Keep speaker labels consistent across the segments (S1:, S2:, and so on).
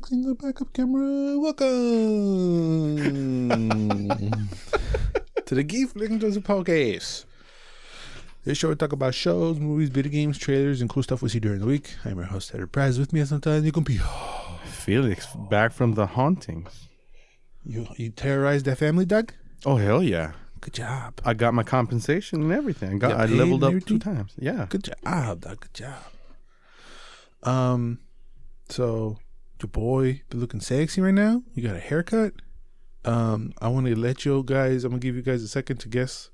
S1: fixing the backup camera. Welcome to the Geeks podcast. This show we talk about shows, movies, video games, trailers, and cool stuff we see during the week. I'm your host, Ed Prize. With me sometimes you can be
S2: Felix, back from the hauntings.
S1: You terrorized that family, Doug?
S2: Oh, hell yeah.
S1: Good job.
S2: I got my compensation and everything. I leveled up 2 times. Yeah.
S1: Good job, Doug. Good job. So your boy be looking sexy right now. You got a haircut. I want to let you guys, I'm going to give you guys a second to guess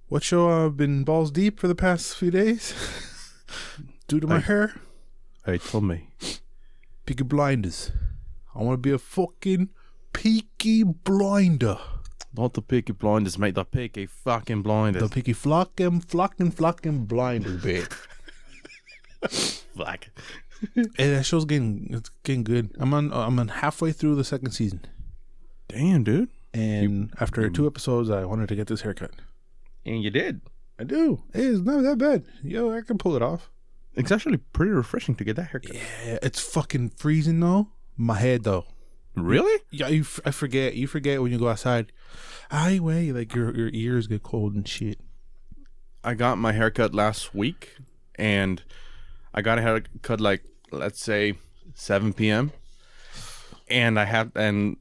S1: what show I've been balls deep for the past few days due to my hair.
S2: Hey, tell me.
S1: Peaky Blinders. I want to be a fucking Peaky Blinder.
S2: Not the Peaky Blinders, mate. The Peaky fucking Blinders.
S1: The Peaky flocking Blinders, babe.
S2: Fuck.
S1: Hey, that show's getting good. I'm on halfway through the second season.
S2: Damn, dude.
S1: And after 2 episodes, I wanted to get this haircut.
S2: And you did.
S1: I do. Hey, it's not that bad. Yo, I can pull it off.
S2: It's actually pretty refreshing to get that haircut.
S1: Yeah, it's fucking freezing though. My head though.
S2: Really?
S1: Yeah, I forget. You forget when you go outside. Anyway, like your ears get cold and shit.
S2: I got my haircut last week, and I got a haircut like, let's say 7 p.m. And a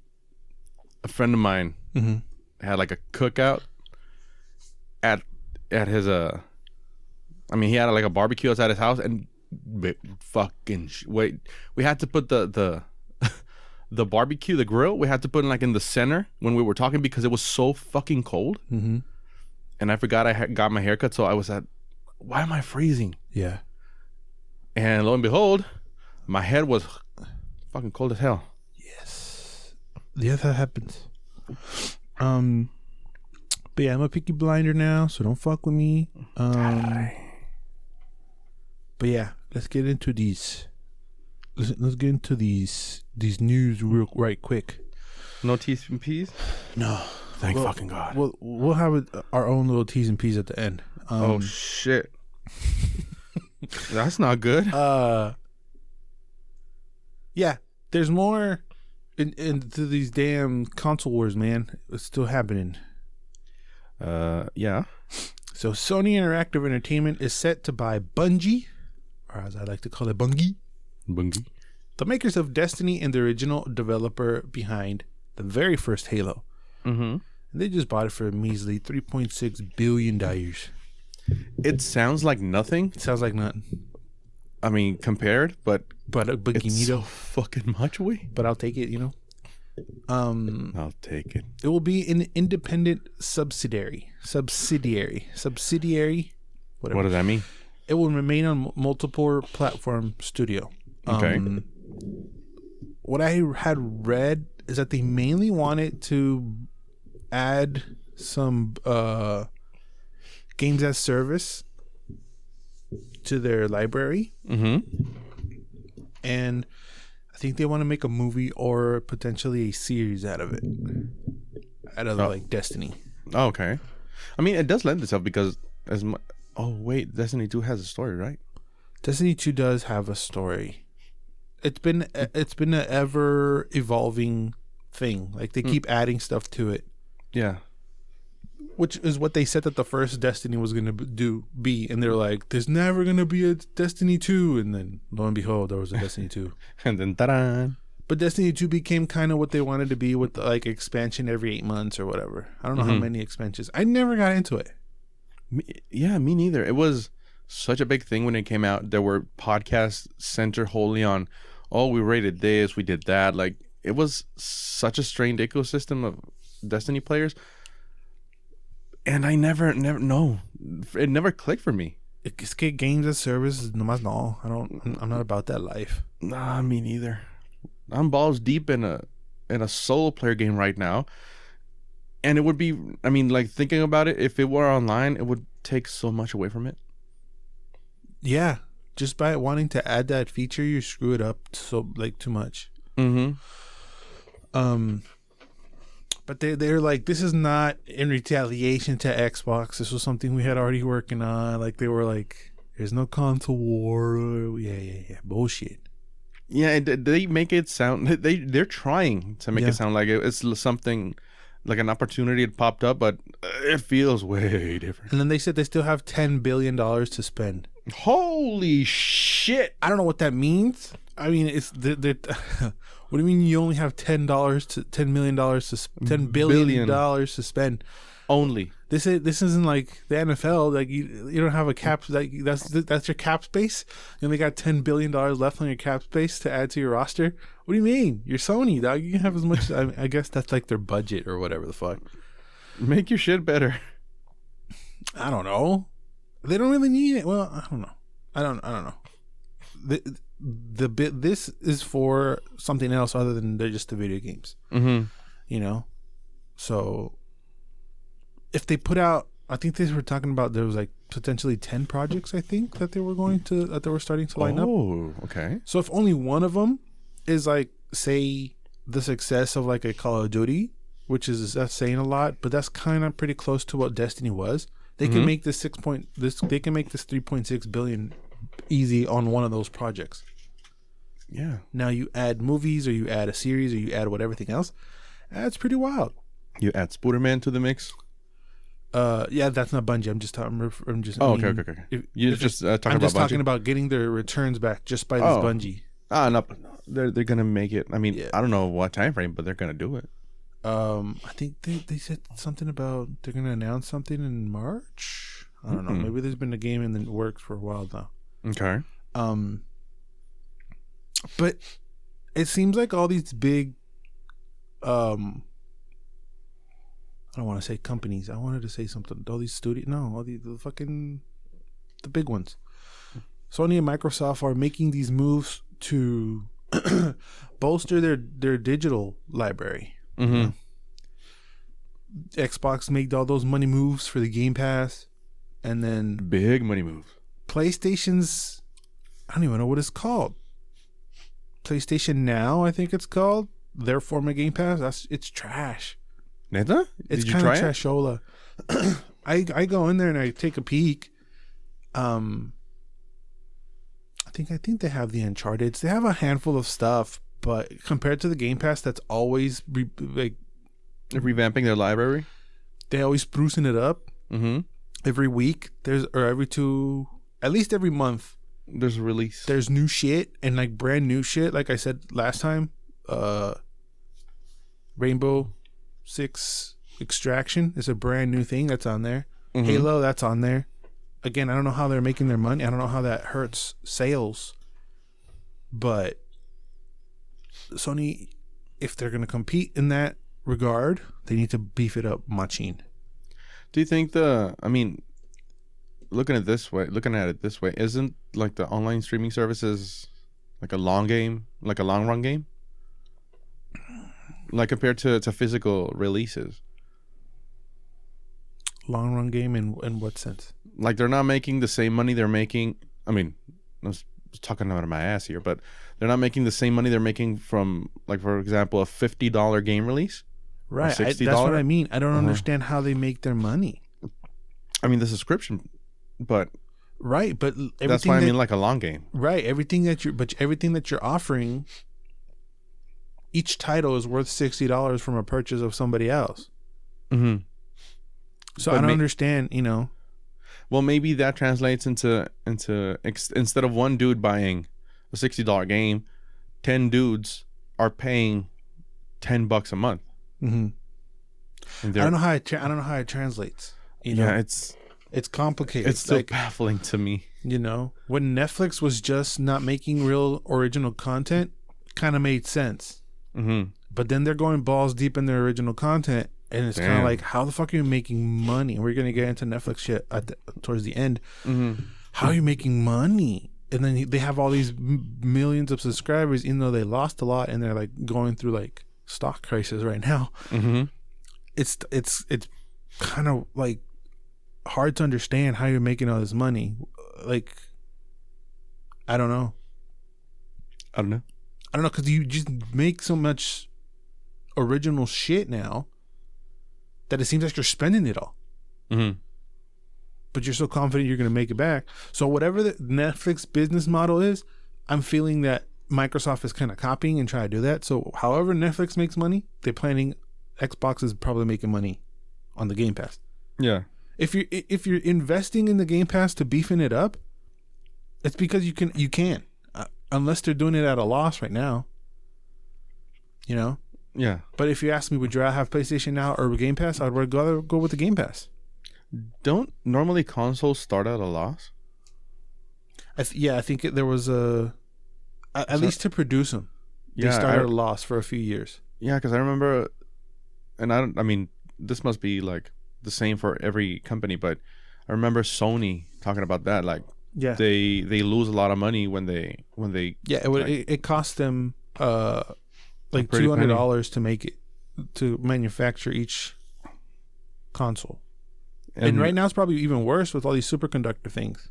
S2: friend of mine had like a cookout at his he had like a barbecue outside his house, and we had to put the barbecue, the grill, we had to put it like in the center when we were talking because it was so fucking cold. And I forgot I got my haircut, so I was why am I freezing? Yeah. And lo and behold, my head was fucking cold as hell.
S1: Yes. Yeah, that happens. But yeah, I'm a Peaky Blinder now, so don't fuck with me. But yeah, let's get into these. Let's get into these news right quick.
S2: No T's and P's?
S1: No.
S2: Thank fucking God.
S1: We'll have our own little T's and P's at the end.
S2: Oh shit. That's not good.
S1: Yeah, there's more into these damn console wars, man. It's still happening.
S2: Yeah.
S1: So Sony Interactive Entertainment is set to buy Bungie, or as I like to call it, Bungie, the makers of Destiny and the original developer behind the very first Halo. And they just bought it for a measly $3.6 billion.
S2: It sounds like nothing.
S1: It sounds like nothing.
S2: I mean, compared, but
S1: it's
S2: so fucking much,
S1: But I'll take it, you know.
S2: I'll take it.
S1: It will be an independent subsidiary. Whatever.
S2: What does that mean?
S1: It will remain on multiple platform studio.
S2: Okay.
S1: What I had read is that they mainly wanted to add some games as service to their library. And I think they want to make a movie or potentially a series out of it. Like Destiny.
S2: Oh, okay. I mean, it does lend itself because Destiny 2 has a story, right?
S1: Destiny 2 does have a story. It's been an ever evolving thing. Like they keep adding stuff to it.
S2: Yeah.
S1: Which is what they said that the first Destiny was going to be. And they're like, there's never going to be a Destiny 2. And then, lo and behold, there was a Destiny 2.
S2: And then, ta-da!
S1: But Destiny 2 became kind of what they wanted to be with, like, expansion every 8 months or whatever. I don't know how many expansions. I never got into it.
S2: Me neither. It was such a big thing when it came out. There were podcasts centered wholly on, we rated this, we did that. Like, it was such a strained ecosystem of Destiny players. And I never, it never clicked for me.
S1: Es que games as service, nomás no. I'm not about that life.
S2: Nah, me neither. I'm balls deep in a solo player game right now. And it would be, I mean, like thinking about it, if it were online, it would take so much away from it.
S1: Yeah. Just by wanting to add that feature, you screw it up so like too much. But they're like, this is not in retaliation to Xbox. This was something we had already working on. Like they were like, there's no console war. Yeah. Bullshit.
S2: Yeah, they make it sound. They're trying to make it sound like it's something like an opportunity that popped up, but it feels way different.
S1: And then they said they still have $10 billion to spend.
S2: Holy shit!
S1: I don't know what that means. I mean, it's what do you mean you only have $10 to $10 million to $10 billion to spend?
S2: Only
S1: this isn't like the NFL. Like you don't have a cap. Like that's your cap space. You only got $10 billion left on your cap space to add to your roster. What do you mean? You're Sony, dog. You can have as much. I guess that's like their budget or whatever the fuck.
S2: Make your shit better.
S1: I don't know. They don't really need it. Well, I don't know. I don't know. The bit this is for something else other than they're just the video games.
S2: Mm-hmm.
S1: You know, so. If they put out, I think they were talking about there was like potentially 10 projects. I think that they were starting to line up.
S2: Oh, okay.
S1: So if only one of them is like, say, the success of like a Call of Duty, that's saying a lot, but that's kind of pretty close to what Destiny was. They can make this They can make this 3.6 billion easy on one of those projects.
S2: Yeah.
S1: Now you add movies, or you add a series, or you add everything else. That's pretty wild.
S2: You add Spooderman to the mix.
S1: Yeah, that's not Bungie. I'm just talking.
S2: Okay. You're just talking
S1: about getting their returns back just by this Bungie.
S2: No, they're gonna make it. I mean, I don't know what time frame, but they're gonna do it.
S1: I think they said something about they're gonna announce something in March. I don't know. Maybe there's been a game in the works for a while now.
S2: Okay.
S1: But it seems like all these big, I don't want to say companies. I wanted to say something. All these the big ones. Sony and Microsoft are making these moves to bolster their digital library.
S2: Mm-hmm.
S1: You know? Xbox made all those money moves for the Game Pass, and then
S2: big money moves.
S1: PlayStation's, I don't even know what it's called. PlayStation Now, I think it's called. Their form of Game Pass. It's trash.
S2: Neta?
S1: It's kind of trashola. I go in there and I take a peek. I think they have the Uncharted. They have a handful of stuff, but compared to the Game Pass, that's always
S2: revamping their library.
S1: They always sprucing it up.
S2: Mm-hmm.
S1: Every week, at least every month,
S2: there's a release.
S1: There's new shit and like brand new shit. Like I said last time, Rainbow Six Extraction is a brand new thing that's on there.
S2: Mm-hmm.
S1: Halo, that's on there. Again, I don't know how they're making their money. I don't know how that hurts sales. But Sony, if they're going to compete in that regard, they need to beef it up machine.
S2: Do you think looking at it this way, isn't like the online streaming services like a long run game? Like compared to physical releases.
S1: Long run game in what sense?
S2: Like they're not making the same money they're making. I mean, I was talking out of my ass here, but they're not making the same money they're making from, like, for example, a $50 game release.
S1: Right. That's what I mean. I don't understand how they make their money.
S2: I mean, the subscription, but
S1: right, but
S2: that's why I mean like a long game.
S1: Right. Everything that you're offering, each title is worth $60 from a purchase of somebody else.
S2: Mm-hmm.
S1: So I don't understand,
S2: Well, maybe that translates into instead of one dude buying a $60 game, 10 dudes are paying $10 a month.
S1: Mm-hmm. I don't know how it translates.
S2: Yeah,
S1: it's complicated.
S2: It's still baffling to me.
S1: When Netflix was just not making real original content, kind of made sense.
S2: Mm-hmm.
S1: But then they're going balls deep in their original content. And it's kind of like, how the fuck are you making money? We're going to get into Netflix shit towards the end.
S2: Mm-hmm.
S1: How are you making money? And then they have all these millions of subscribers, even though they lost a lot, and they're like going through like stock crisis right now.
S2: Mm-hmm.
S1: It's kind of like hard to understand how you're making all this money. Like, I don't know. Because you just make so much original shit now that it seems like you're spending it all.
S2: Mm-hmm.
S1: But you're so confident you're going to make it back. So whatever the Netflix business model is, I'm feeling that Microsoft is kind of copying and trying to do that. So however Netflix makes money, they're planning Xbox is probably making money on the Game Pass.
S2: Yeah.
S1: If you're investing in the Game Pass to beefing it up, it's because you can. Unless they're doing it at a loss right now. You know?
S2: Yeah.
S1: But if you ask me, would you rather have PlayStation Now or Game Pass? I'd rather go with the Game Pass.
S2: Don't normally consoles start at a loss?
S1: I think there was at least to produce them. They started at a loss for a few years.
S2: Yeah, because I remember, and I mean, this must be like the same for every company, but I remember Sony talking about that. Like,
S1: yeah,
S2: they lose a lot of money when they
S1: it cost them like $200 to make it, to manufacture each console. And right now it's probably even worse with all these superconductor things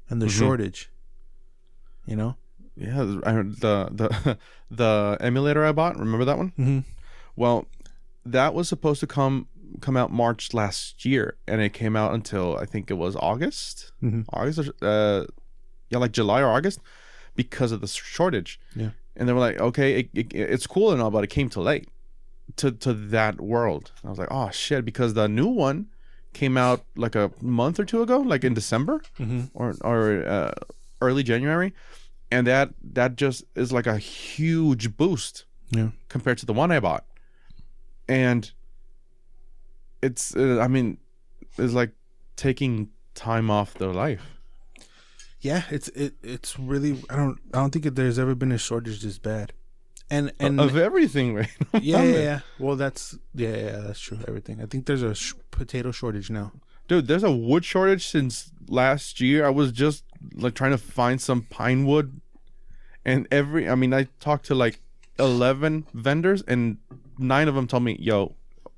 S1: and the shortage. You know?
S2: Yeah, the emulator I bought, remember that one?
S1: Mm-hmm.
S2: Well, that was supposed to come out March last year, and it came out until I think it was August.
S1: Mm-hmm.
S2: August, like July or August, because of the shortage.
S1: Yeah,
S2: and they were like, okay, it's cool and all, but it came too late to that world. I was like, oh shit, because the new one came out like a month or two ago, like in December or early January, and that just is like a huge boost compared to the one I bought. And it's it's like taking time off their life.
S1: Yeah, it's really, I don't think there's ever been a shortage this bad. And
S2: of everything, right?
S1: Yeah. Well, that's true. Everything. I think there's a potato shortage now.
S2: Dude, there's a wood shortage since last year. I was just like trying to find some pine wood, and I talked to like 11 vendors, and 9 of them told me, "Yo,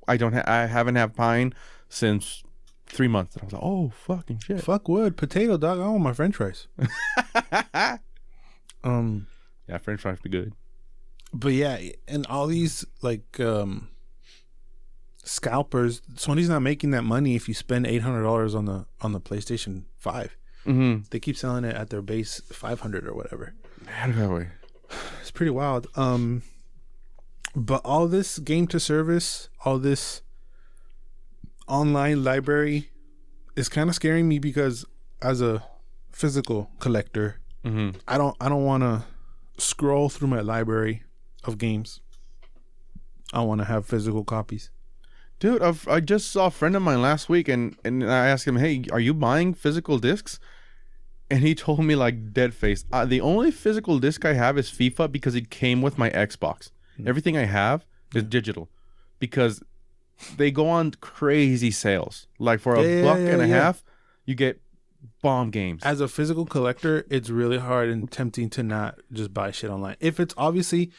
S2: I haven't had pine since 3 months." And I was like, "Oh, fucking shit!
S1: Fuck wood, potato, dog. I want my French fries."
S2: Yeah, French fries be good.
S1: But yeah, and all these like scalpers, Sony's not making that money if you spend $800 on the PlayStation 5.
S2: Mm-hmm.
S1: They keep selling it at their base $500 or whatever.
S2: Man, that way.
S1: It's pretty wild. But all this game to service, all this online library is kind of scaring me, because as a physical collector, I don't want to scroll through my library of games. I want to have physical copies.
S2: Dude, I just saw a friend of mine last week, and I asked him, "Hey, are you buying physical discs?" And he told me like dead face, "The only physical disc I have is FIFA, because it came with my Xbox. Everything I have is digital, because they go on crazy sales. Like for a buck and a half, you get bomb games."
S1: As a physical collector, it's really hard and tempting to not just buy shit online. If it's obviously,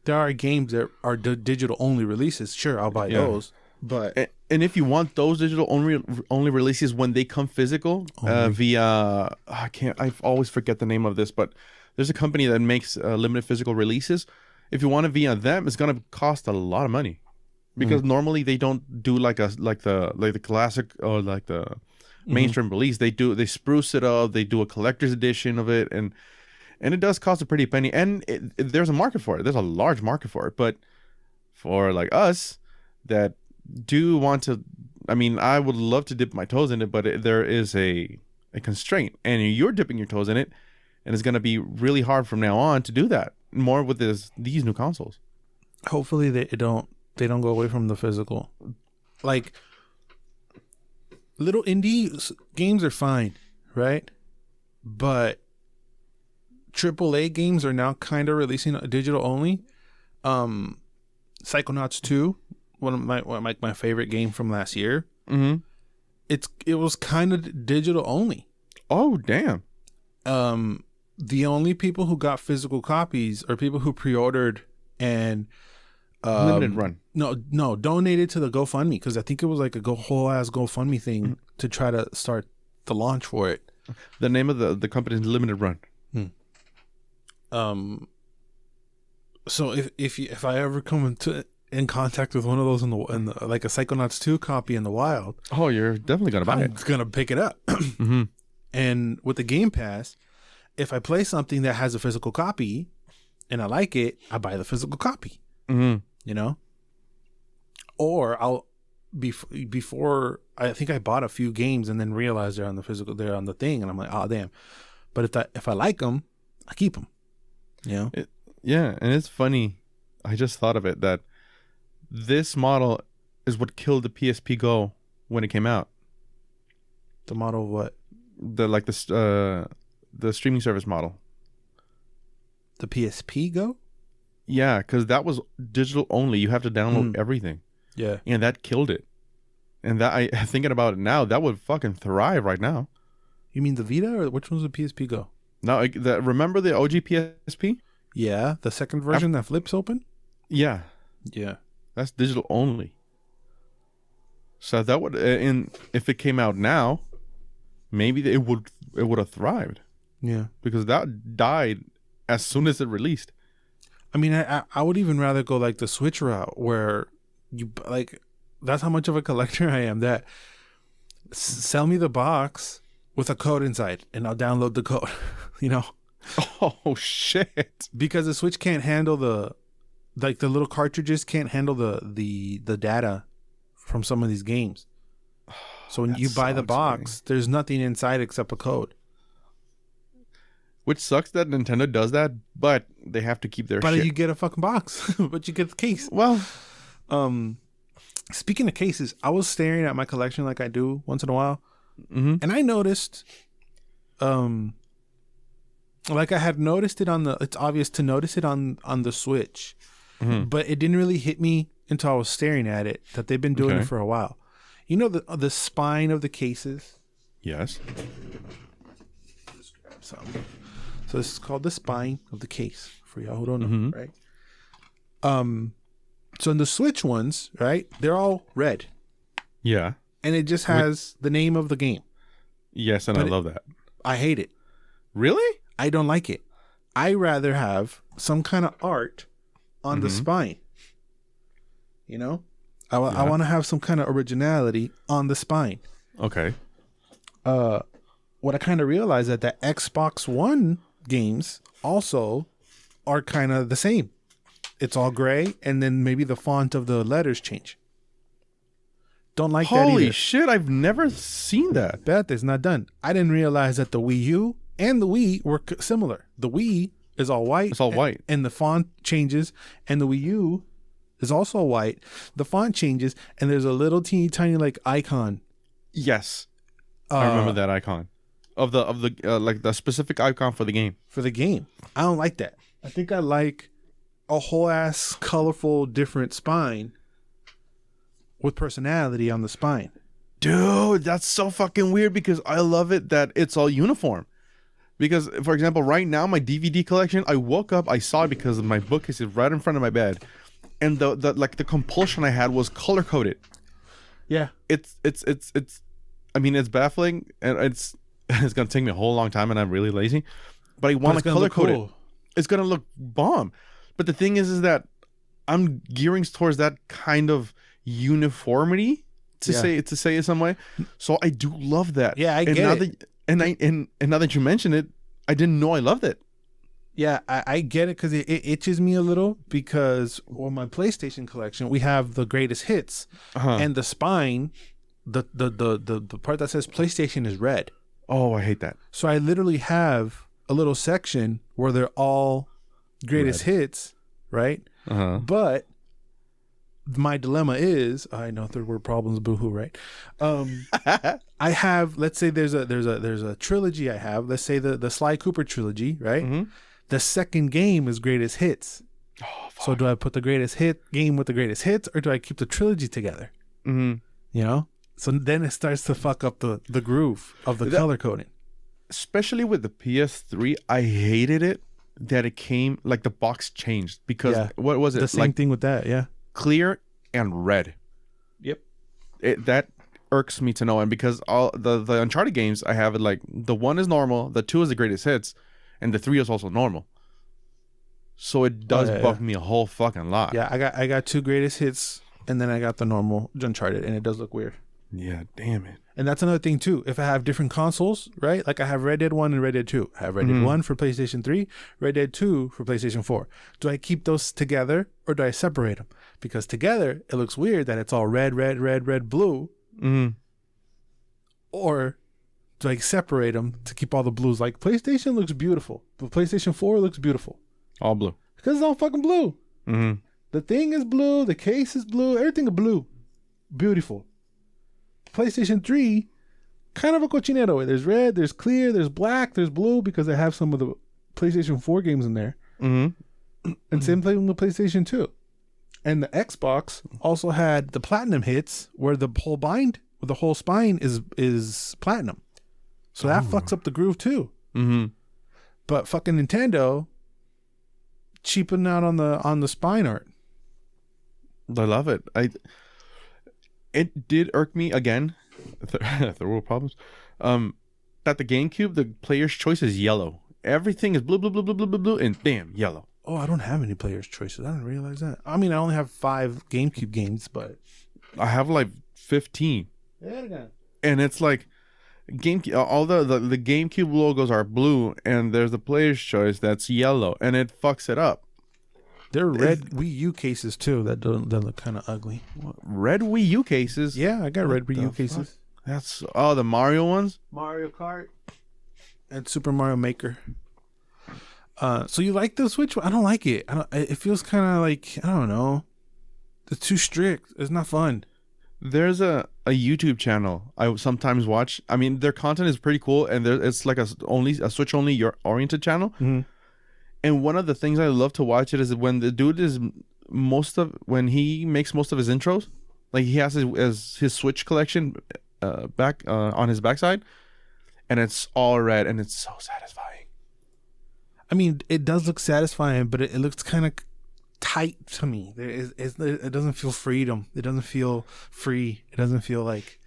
S1: there are games that are digital only releases, sure, I'll buy those. But
S2: and if you want those digital only releases when they come physical via I always forget the name of this, but there's a company that makes limited physical releases. If you want it via them, it's gonna cost a lot of money, because normally they don't do like the classic or like the mainstream release. They spruce it up, they do a collector's edition of it, and it does cost a pretty penny, and there's a market for it. There's a large market for it. But for like us that do want to, I would love to dip my toes in it, but there is a constraint, and you're dipping your toes in it, and it's going to be really hard from now on to do that more with these new consoles.
S1: Hopefully they don't go away from the physical. Like, little indie games are fine, right? But AAA games are now kind of releasing digital only. Psychonauts 2, one of my favorite game from last year.
S2: Mm-hmm.
S1: It was kind of digital only.
S2: Oh, damn.
S1: The only people who got physical copies are people who pre-ordered and
S2: limited run.
S1: No, donated to the GoFundMe, because I think it was like a whole ass GoFundMe thing to try to start the launch for it.
S2: The name of the company is Limited Run.
S1: So if I ever come in contact with one of those in the like a Psychonauts 2 copy in the wild,
S2: oh, you're definitely gonna buy it.
S1: I'm gonna pick it up. And with the Game Pass, if I play something that has a physical copy, and I like it, I buy the physical copy.
S2: Mm-hmm.
S1: You know, or I'll before I think I bought a few games and then realized they're on the thing, and I'm like, oh damn. But if I like them, I keep them. You know.
S2: Yeah, and it's funny. I just thought of it that this model is what killed the PSP Go when it came out.
S1: The model of what?
S2: The streaming service model.
S1: The PSP Go?
S2: Yeah, because that was digital only. You have to download everything.
S1: Yeah.
S2: And that killed it. And that thinking about it now, that would fucking thrive right now.
S1: You mean the Vita, or which one's the PSP Go?
S2: No, remember the OG PSP?
S1: Yeah, the second version that flips open?
S2: Yeah.
S1: Yeah.
S2: That's digital only. So that would, if it came out now, maybe it would have thrived.
S1: Yeah.
S2: Because that died as soon as it released.
S1: I mean, I would even rather go like the Switch route, where you like, that's how much of a collector I am, that sell me the box with a code inside and I'll download the code, you know?
S2: Oh shit.
S1: Because the Switch can't handle the little cartridges can't handle the data from some of these games. So when you buy the box, there's nothing inside except a code.
S2: Which sucks that Nintendo does that, but they have to keep their shit.
S1: But you get a fucking box. But you get the case.
S2: Well,
S1: speaking of cases, I was staring at my collection like I do once in a while. Mm-hmm. And I noticed, like I had noticed it it's obvious to notice it on the Switch, but it didn't really hit me until I was staring at it, that they've been doing it for a while. You know, the spine of the cases?
S2: Yes.
S1: Just grab some. So this is called the spine of the case, for y'all who don't know, right? So in the Switch ones, right, they're all red.
S2: Yeah.
S1: And it just has the name of the game.
S2: Yes, and I love that.
S1: I hate it.
S2: Really?
S1: I don't like it. I rather have some kind of art on the spine. You know? I want to have some kind of originality on the spine.
S2: Okay.
S1: What I kind of realized that the Xbox One games also are kind of the same. It's all gray, and then maybe the font of the letters change. Don't like that either.
S2: Holy shit, I've never seen that.
S1: Bet it's not done. I didn't realize that the Wii U and the Wii were similar. The Wii is all white.
S2: It's all white.
S1: And the font changes, and the Wii U is also white. The font changes, and there's a little teeny tiny like icon.
S2: Yes. I remember that icon. Of the like the specific icon for the game.
S1: For the game. I don't like that. I think I like a whole ass colorful different spine with personality on the spine.
S2: Dude, that's so fucking weird, because I love it that it's all uniform. Because, for example, right now, my DVD collection, I woke up, I saw it because my bookcase is right in front of my bed. And the compulsion I had was color coded.
S1: Yeah.
S2: It's I mean, it's baffling, and it's gonna take me a whole long time, and I'm really lazy. But I want to color code it. It's gonna look bomb. But the thing is that I'm gearing towards that kind of uniformity to say it some way. So I do love that.
S1: Yeah, I get it.
S2: And now that you mention it, I didn't know I loved it.
S1: Yeah, I get it, because it itches me a little, because on my PlayStation collection we have the greatest hits, and the spine, the part that says PlayStation is red.
S2: Oh, I hate that.
S1: So I literally have a little section where they're all greatest hits, right? But my dilemma is, I know third world problems, boohoo, right? I have, let's say there's a trilogy I have. Let's say the Sly Cooper trilogy, right? The second game is greatest hits. Oh, fuck. So do I put the greatest hit game with the greatest hits, or do I keep the trilogy together? You know? So then it starts to fuck up the groove of the color coding.
S2: Especially with the PS3, I hated it that it came, like the box changed, because what was it?
S1: The same thing with that, yeah.
S2: Clear and red. Yep. That irks me to no end, because all the Uncharted games, I have it like the 1 is normal, the 2 is the greatest hits, and the 3 is also normal. So it does bug me a whole fucking lot.
S1: Yeah, I got 2 greatest hits, and then I got the normal Uncharted, and it does look weird.
S2: Yeah, damn it.
S1: And that's another thing too. If I have different consoles, right? Like I have Red Dead 1 and Red Dead 2. I have Red Dead 1 for PlayStation 3, Red Dead 2 for PlayStation 4. Do I keep those together or do I separate them? Because together, it looks weird that it's all red, blue. Or do I separate them to keep all the blues? Like PlayStation looks beautiful, but PlayStation 4 looks beautiful.
S2: All blue.
S1: Because it's all fucking blue. The thing is blue. The case is blue. Everything is blue. Beautiful. PlayStation 3, kind of a cochinero. There's red, there's clear, there's black, there's blue because they have some of the PlayStation 4 games in there. And same thing with PlayStation 2. And the Xbox also had the platinum hits where the whole spine is platinum. So that fucks up the groove too. But fucking Nintendo cheaping out on the spine art.
S2: I love it. It did irk me again. There were problems. That the GameCube, the player's choice is yellow. Everything is blue, and bam, yellow.
S1: Oh, I don't have any player's choices. I didn't realize that. I mean, I only have 5 GameCube games, but
S2: I have like 15. And it's like GameCube. All the GameCube logos are blue, and there's the player's choice that's yellow, and it fucks it up.
S1: There are red Wii U cases too that look kind of ugly.
S2: What? Red Wii U cases?
S1: Yeah, I got red Wii U cases.
S2: That's the Mario ones.
S1: Mario Kart and Super Mario Maker. So you like the Switch? I don't like it. It feels kind of like, I don't know. It's too strict. It's not fun.
S2: There's a YouTube channel I sometimes watch. I mean, their content is pretty cool, and it's like a Switch only oriented channel. And one of the things I love to watch it is when the dude is when he makes most of his intros, like he has his Switch collection back on his backside, and it's all red, and it's so satisfying.
S1: I mean, it does look satisfying, but it looks kind of tight to me. It doesn't feel freedom. It doesn't feel free. It doesn't feel like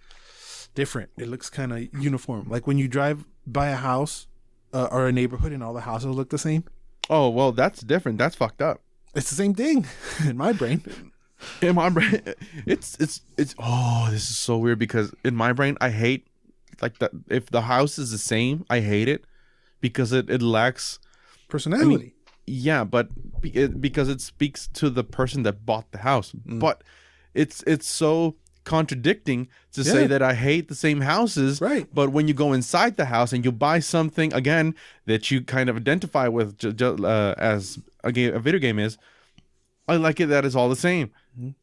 S1: different. It looks kind of uniform. Like when you drive by a house or a neighborhood and all the houses look the same.
S2: Oh, well, that's different. That's fucked up.
S1: It's the same thing in my brain.
S2: In my brain, it's this is so weird because in my brain, I hate like that. If the house is the same, I hate it because it lacks
S1: personality.
S2: I mean, yeah, but because it speaks to the person that bought the house. But it's so contradicting to say that I hate the same houses,
S1: right?
S2: But when you go inside the house and you buy something again that you kind of identify with as a video game is, I like it that it's all the same.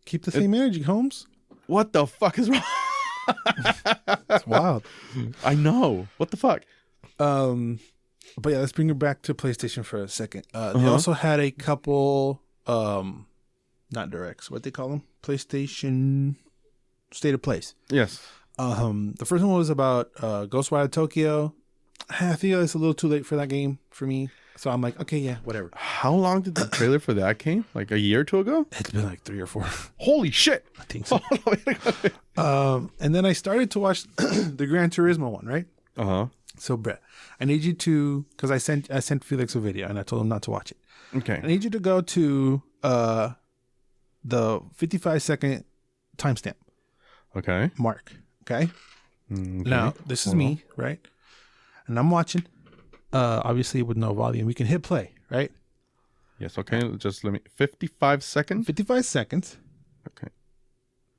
S1: Keep the same energy, Holmes.
S2: What the fuck is wrong?
S1: It's wild.
S2: I know. What the fuck?
S1: But yeah, let's bring it back to PlayStation for a second. They also had a couple, not directs, what they call them? PlayStation State of Plays.
S2: Yes.
S1: The first one was about Ghostwire Tokyo. I feel it's a little too late for that game for me. So I'm like, okay, yeah, whatever.
S2: How long did the trailer for that came? Like a year or two ago?
S1: It's been like 3 or 4.
S2: Holy shit.
S1: I think so. And then I started to watch the Gran Turismo one, right? So, Brett, I need you to, because I sent Felix a video and I told him not to watch it.
S2: Okay.
S1: I need you to go to the 55-second timestamp.
S2: Okay.
S1: Mark. Okay. Now, this is me, right? And I'm watching, obviously with no volume. We can hit play, right?
S2: Yes. Okay. Just let me, 55 seconds?
S1: 55 seconds.
S2: Okay.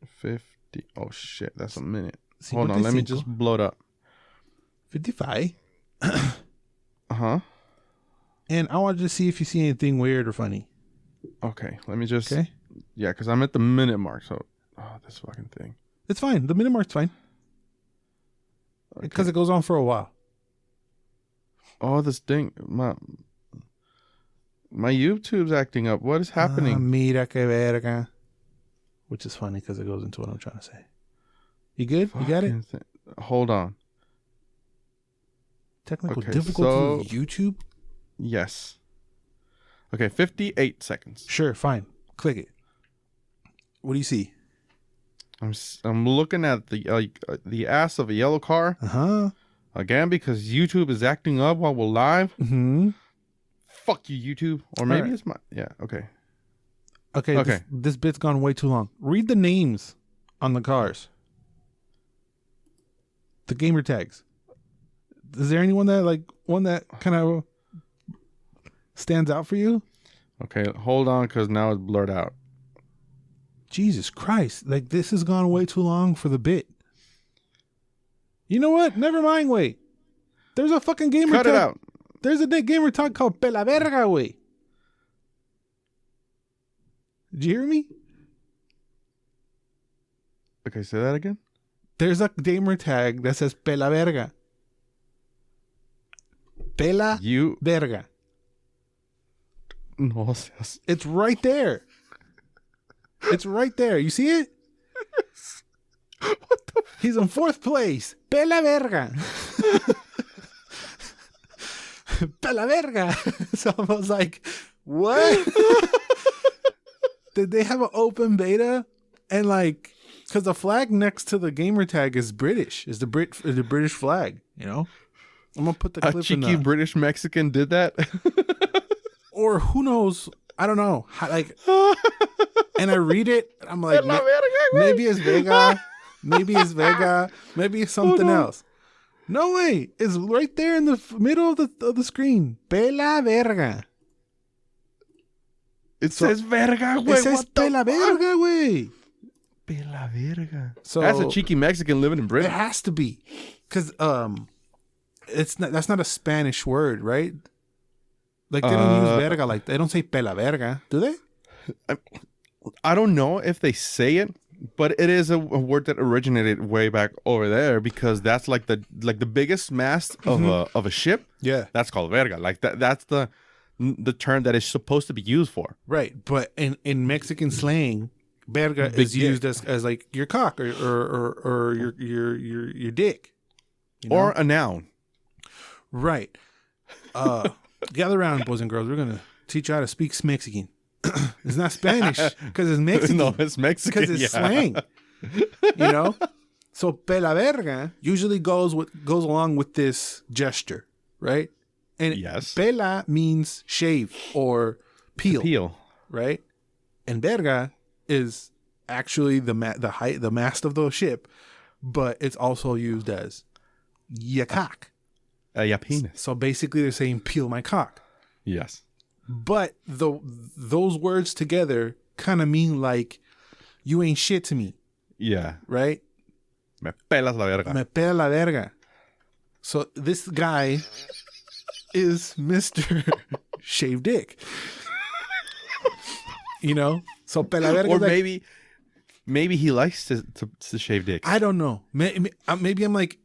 S2: 50. Oh, shit. That's a minute. Hold on. Let me just blow it up.
S1: 55.
S2: Uh-huh.
S1: And I wanted to see if you see anything weird or funny.
S2: Okay. Let me just.
S1: Okay.
S2: Yeah, because I'm at the minute mark. So, this fucking thing.
S1: It's fine. The minute mark's fine. Because it goes on for a while.
S2: Oh, this thing. My YouTube's acting up. What is happening?
S1: Mira que verga. Which is funny because it goes into what I'm trying to say. You good? You got it?
S2: Hold on.
S1: Technical difficulty with YouTube?
S2: Yes. Okay, 58 seconds.
S1: Sure, fine. Click it. What do you see?
S2: I'm looking at the ass of a yellow car. Again, because YouTube is acting up while we're live. Fuck you, YouTube. Or maybe it's my... Yeah, okay.
S1: Okay. This bit's gone way too long. Read the names on the cars. The gamer tags. Is there anyone that kind of stands out for you?
S2: Okay, hold on, because now it's blurred out.
S1: Jesus Christ. Like, this has gone way too long for the bit. You know what? Never mind, wait. There's a fucking gamer tag.
S2: Cut it out.
S1: There's a gamer tag called Pelaverga, wait. Did you hear me?
S2: Okay, say that again.
S1: There's a gamer tag that says Pelaverga. Pelaverga.
S2: No,
S1: it's right there. It's right there. You see it?
S2: What the?
S1: He's in 4th place. Pelaverga. Pelaverga. So I was like, what? Did they have an open beta? And like, because the flag next to the gamer tag is British. Is the British flag, you know? I'm going to put the clip in
S2: cheeky British Mexican did that?
S1: Or who knows? I don't know. And I read it. I'm like, maybe it's Vega. Maybe it's Vega. Maybe it's something else. No way. It's right there in the middle of the screen. Pelaverga.
S2: It says verga, güey.
S1: It says Pelaverga, güey.
S2: Pelaverga.
S1: So
S2: that's a cheeky Mexican living in Britain.
S1: It has to be. Because that's not a Spanish word, right? Like, they don't use verga. Like, they don't say Pelaverga, do they?
S2: I don't know if they say it, but it is a word that originated way back over there, because that's like the biggest mast of a ship.
S1: Yeah,
S2: that's called verga. Like that's the term that is supposed to be used for.
S1: Right, but in Mexican slang, verga is used as like your cock or your dick,
S2: you know? Or a noun.
S1: Right. Gather around, boys and girls. We're gonna teach you how to speak Mexican. It's not Spanish because it's Mexican.
S2: No, it's Mexican
S1: because it's slang. You know, so pelaverga usually goes along with this gesture, right? And
S2: yes,
S1: pela means shave or peel, right? And verga is actually the mast of the ship, but it's also used as ya cock.
S2: Ya penis.
S1: So basically, they're saying peel my cock.
S2: Yes.
S1: But those words together kind of mean like, you ain't shit to me.
S2: Yeah.
S1: Right?
S2: Me pelas la verga.
S1: Me pela la verga. So this guy is Mr. Shave Dick. You know? So pela verga.
S2: Or maybe he likes to shave dick.
S1: I don't know. Maybe I'm like...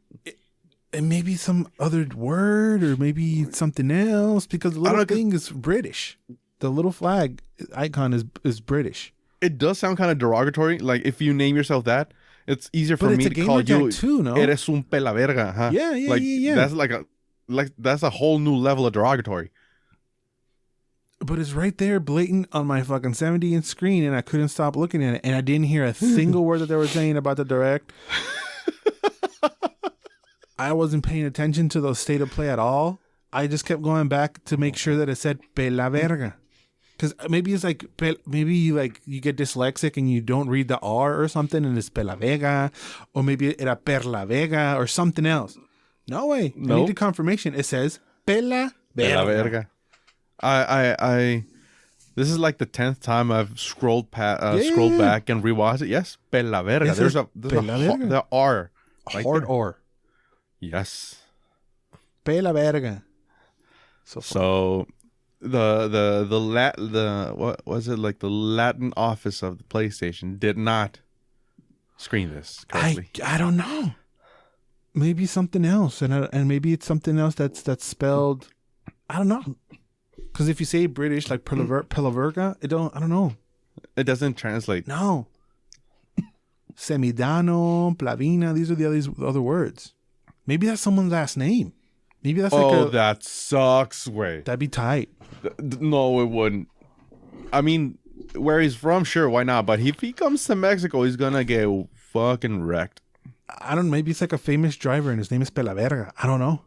S1: And maybe some other word, or maybe something else, because the little thing is British. The little flag icon is British.
S2: It does sound kind of derogatory. Like, if you name yourself that, it's easier for me to call you
S1: too, no?
S2: Eres un pelaverga, huh?
S1: Yeah.
S2: That's a whole new level of derogatory.
S1: But it's right there, blatant on my fucking 70-inch screen, and I couldn't stop looking at it, and I didn't hear a single word that they were saying about the direct. I wasn't paying attention to the state of play at all. I just kept going back to make sure that it said Pelaverga. Because maybe it's like, maybe you get dyslexic and you don't read the R or something and it's Pelaverga. Or maybe era Perlavega or something else. No way. Nope. I needed confirmation. It says Pelaverga.
S2: I this is like the 10th time I've scrolled back and rewatched it. Yes, Pelaverga. There's the R.
S1: Hard R.
S2: Yes.
S1: Pelaverga.
S2: So the what was it, like the Latin office of the PlayStation did not screen this correctly.
S1: I don't know. Maybe something else, and maybe it's something else that's spelled. I don't know. Because if you say British like Pelaverga, I don't know.
S2: It doesn't translate.
S1: No. Semidano, Plavina. These are the other words. Maybe that's someone's last name. Maybe that's
S2: that sucks, way.
S1: That'd be tight.
S2: No, it wouldn't. I mean, where he's from, sure, why not? But if he comes to Mexico, he's gonna get fucking wrecked.
S1: I don't know. Maybe it's like a famous driver and his name is Pelaverga. I don't know.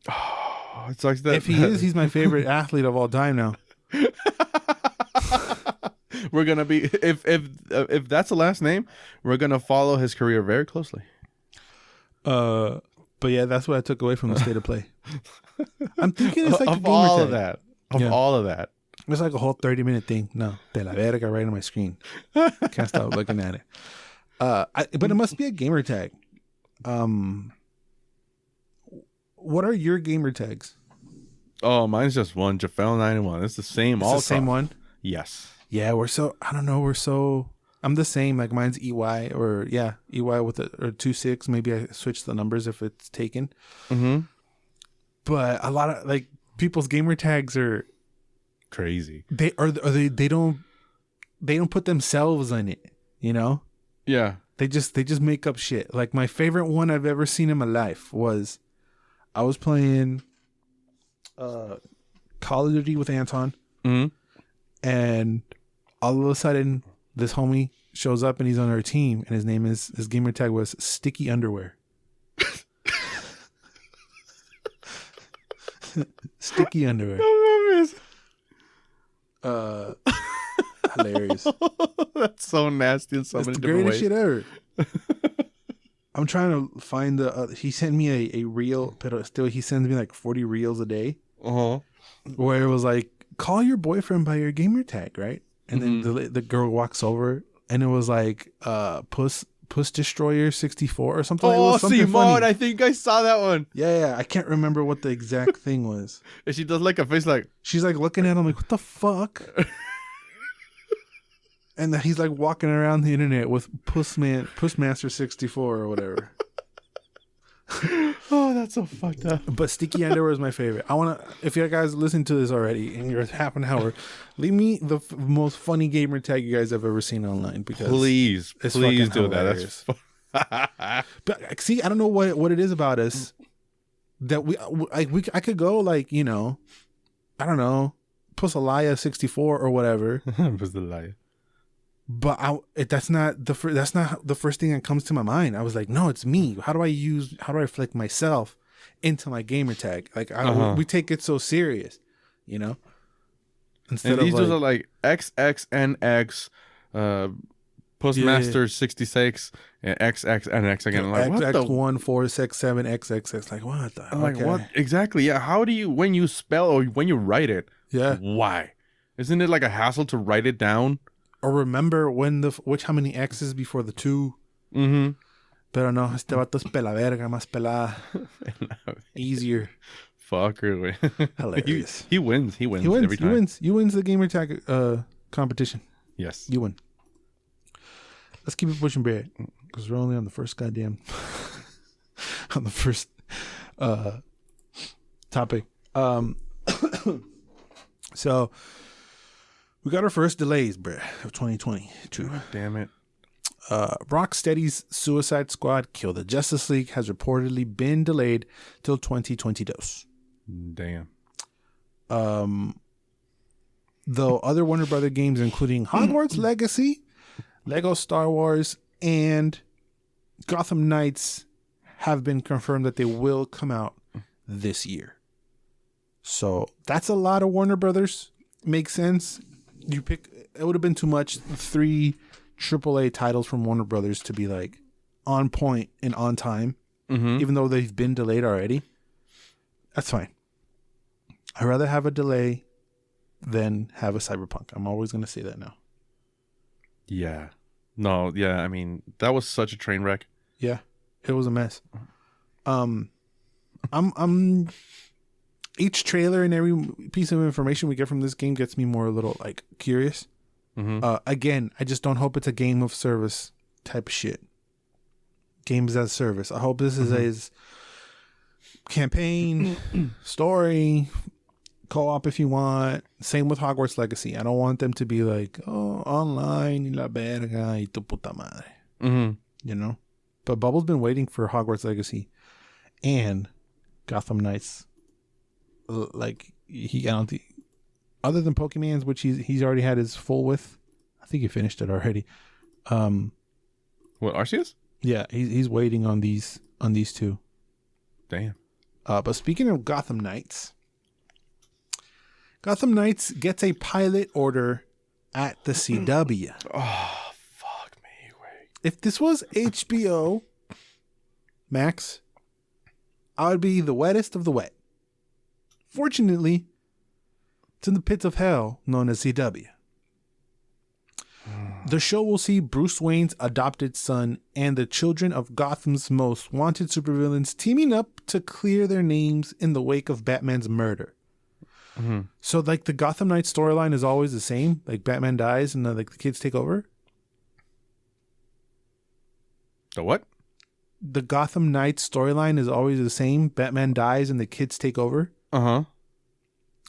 S2: Oh, it's like that.
S1: If he is, he's my favorite athlete of all time now.
S2: We're gonna be if that's the last name, we're gonna follow his career very closely.
S1: But yeah, that's what I took away from the state of play. I'm thinking it's like a gamer
S2: all
S1: tag.
S2: of that. All of that.
S1: It's like a whole 30-minute thing. No, Pelaverga right on my screen. Can't stop looking at it. But it must be a gamer tag. What are your gamer tags?
S2: Oh, mine's just one. Jafel91. It's the same.
S1: It's the same one?
S2: Yes.
S1: Yeah, I don't know. I'm the same. Like mine's EY or EY with or 26. Maybe I switch the numbers if it's taken.
S2: Mm-hmm.
S1: But a lot of like people's gamer tags are
S2: crazy.
S1: They don't put themselves in it, you know?
S2: Yeah.
S1: They just make up shit. Like my favorite one I've ever seen in my life was I was playing Call of Duty with Anton.
S2: Mm-hmm.
S1: And all of a sudden this homie shows up and he's on our team and his gamer tag was Sticky Underwear. Sticky Underwear. Hilarious.
S2: That's so nasty in so many different ways.
S1: That's the greatest shit ever. I'm trying to find the he sent me a reel, but still he sends me like 40 reels a day.
S2: Uh-huh.
S1: Where it was like, call your boyfriend by your gamer tag, right? And then the girl walks over and it was like Puss Destroyer 64 or something.
S2: Oh,
S1: it was something
S2: Simone,
S1: funny.
S2: I think I saw that one.
S1: Yeah, I can't remember what the exact thing was.
S2: And she does like a face like
S1: she's like looking at him like, what the fuck? And then he's like walking around the internet with Pussmaster 64 or whatever.
S2: Oh, that's so fucked up.
S1: But Sticky Underwear is my favorite. I want to, if you guys listen to this already and you're half an hour, leave me the most funny gamer tag you guys have ever seen online, because
S2: please do
S1: hilarious.
S2: that.
S1: But see, I don't know what it is about us that I could go like, you know, I don't know, Pussalaya 64 or whatever.
S2: Pussalaya.
S1: But that's not the first thing that comes to my mind. I was like, no, it's me. How do I reflect myself into my gamer tag? Like we take it so serious, you know.
S2: Instead and these are like XXNX, Postmaster 66, and XXNX again. Like
S1: XX14667 XXX. Like what?
S2: I'm like what exactly? Yeah. How do you when you spell or when you write it?
S1: Yeah.
S2: Why? Isn't it like a hassle to write it down?
S1: Or remember how many X's before the 2.
S2: Mm-hmm.
S1: Pero no, este vato es pelaverga, más pelada. Easier.
S2: Fucker.
S1: Hilarious.
S2: He wins every time.
S1: He wins the gamer tag competition.
S2: Yes.
S1: You win. Let's keep it pushing back, because we're only on the first goddamn on the first topic. So we got our first delays, bruh, of 2022.
S2: God damn it.
S1: Rocksteady's Suicide Squad Kill the Justice League has reportedly been delayed till 2022.
S2: Damn.
S1: Though other Warner Brother games, including Hogwarts Legacy, Lego Star Wars, and Gotham Knights, have been confirmed that they will come out this year. So that's a lot of Warner Brothers. Makes sense. It would have been too much. 3 AAA titles from Warner Brothers to be like on point and on time, even though they've been delayed already. That's fine. I'd rather have a delay than have a Cyberpunk. I'm always going to say that now.
S2: Yeah. No, yeah, I mean, that was such a train wreck.
S1: Yeah. It was a mess. I'm each trailer and every piece of information we get from this game gets me more a little like curious. Again, I just don't hope it's a game of service type of shit. Games as service. I hope this is a campaign, story, co-op if you want. Same with Hogwarts Legacy. I don't want them to be like, oh, online, y la verga, y tu puta madre. You know? But Bubble's been waiting for Hogwarts Legacy and Gotham Knights. Like, I don't think, other than Pokemon's, which he's already had his full with. I think he finished it already.
S2: What, Arceus?
S1: Yeah, he's waiting on these 2.
S2: Damn.
S1: But speaking of Gotham Knights gets a pilot order at the CW.
S2: Oh, fuck me. Wait.
S1: If this was HBO Max, I would be the wettest of the wet. Fortunately, it's in the pits of hell known as CW. The show will see Bruce Wayne's adopted son and the children of Gotham's most wanted supervillains teaming up to clear their names in the wake of Batman's murder. Mm-hmm. So, like, the Gotham Knights storyline is always the same. Like, Batman dies and the kids take over.
S2: The what?
S1: The Gotham Knights storyline is always the same. Batman dies and the kids take over.
S2: Uh-huh.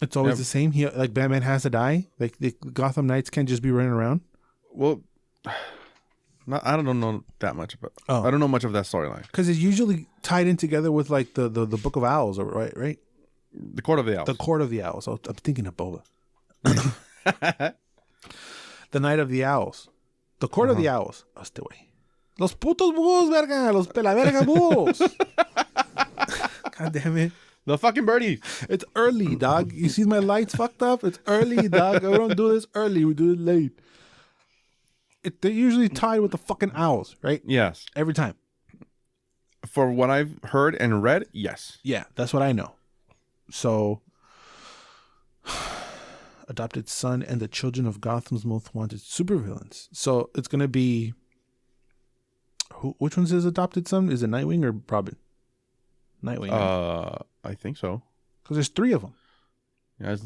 S1: It's always the same. Like, Batman has to die. Like, the Gotham Knights can't just be running around.
S2: Well, I don't know that much about. I don't know much of that storyline
S1: because it's usually tied in together with like the Book of Owls, right?
S2: The Court of the Owls.
S1: The Court of the Owls. I'm thinking of Boba. The Night of the Owls. The Court of the Owls. Este güey. Los putos búhos, verga. Los pelaverga búhos. God damn it.
S2: The fucking birdie.
S1: It's early, dog. You see my lights fucked up? It's early, dog. We don't do this early. We do it late. They're usually tied with the fucking owls, right?
S2: Yes.
S1: Every time.
S2: For what I've heard and read, yes.
S1: Yeah, that's what I know. So, adopted son and the children of Gotham's most wanted supervillains. So, it's going to be... Which one's his adopted son? Is it Nightwing or Robin? Nightwing.
S2: I think so.
S1: Because there's 3 of them.
S2: Yes.